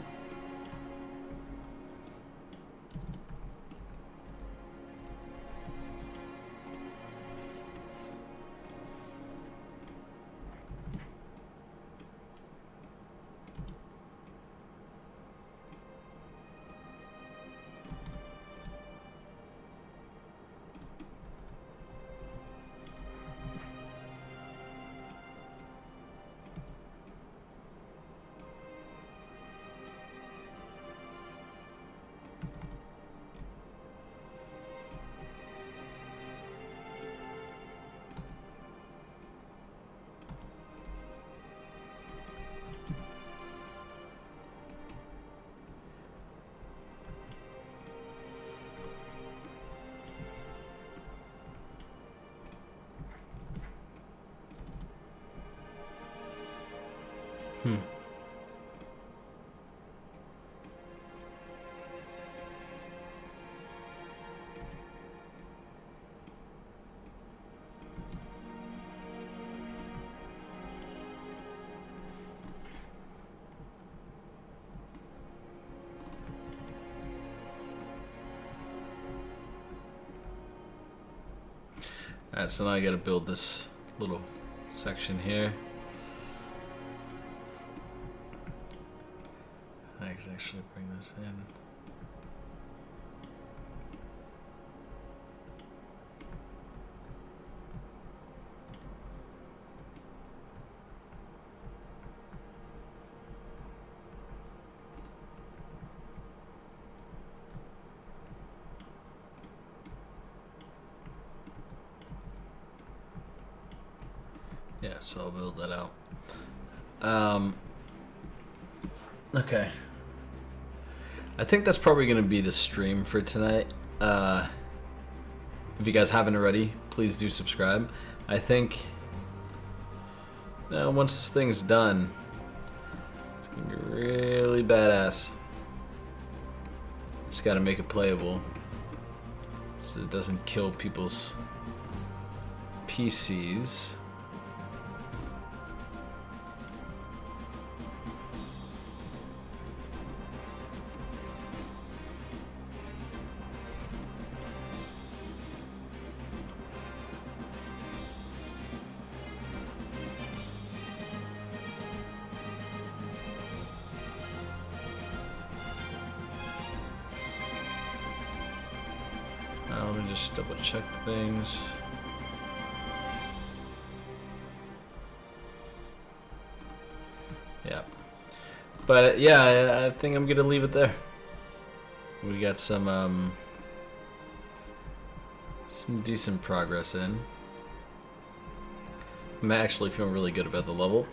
Alright, so now I gotta build this little section here. I can actually bring this in. Yeah, so I'll build that out. Okay. I think that's probably going to be the stream for tonight. If you guys haven't already, please do subscribe. I think once this thing's done, it's going to be really badass. Just got to make it playable so it doesn't kill people's PCs. Let me just double check things. Yeah. But yeah, I think I'm gonna leave it there. We got some decent progress in. I'm actually feeling really good about the level.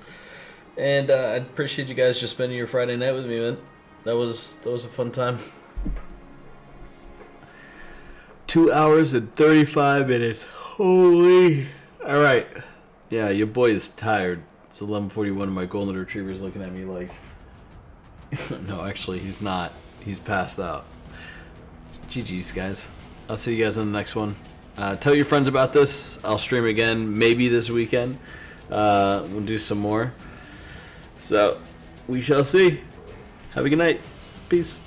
And I appreciate you guys just spending your Friday night with me, man. That was a fun time. 2 hours and 35 minutes. Holy. Alright. Yeah, your boy is tired. It's 11:41 and my golden retriever's looking at me like... No, actually, he's not. He's passed out. GG's, guys. I'll see you guys in the next one. Tell your friends about this. I'll stream again, maybe this weekend. We'll do some more. So, we shall see. Have a good night. Peace.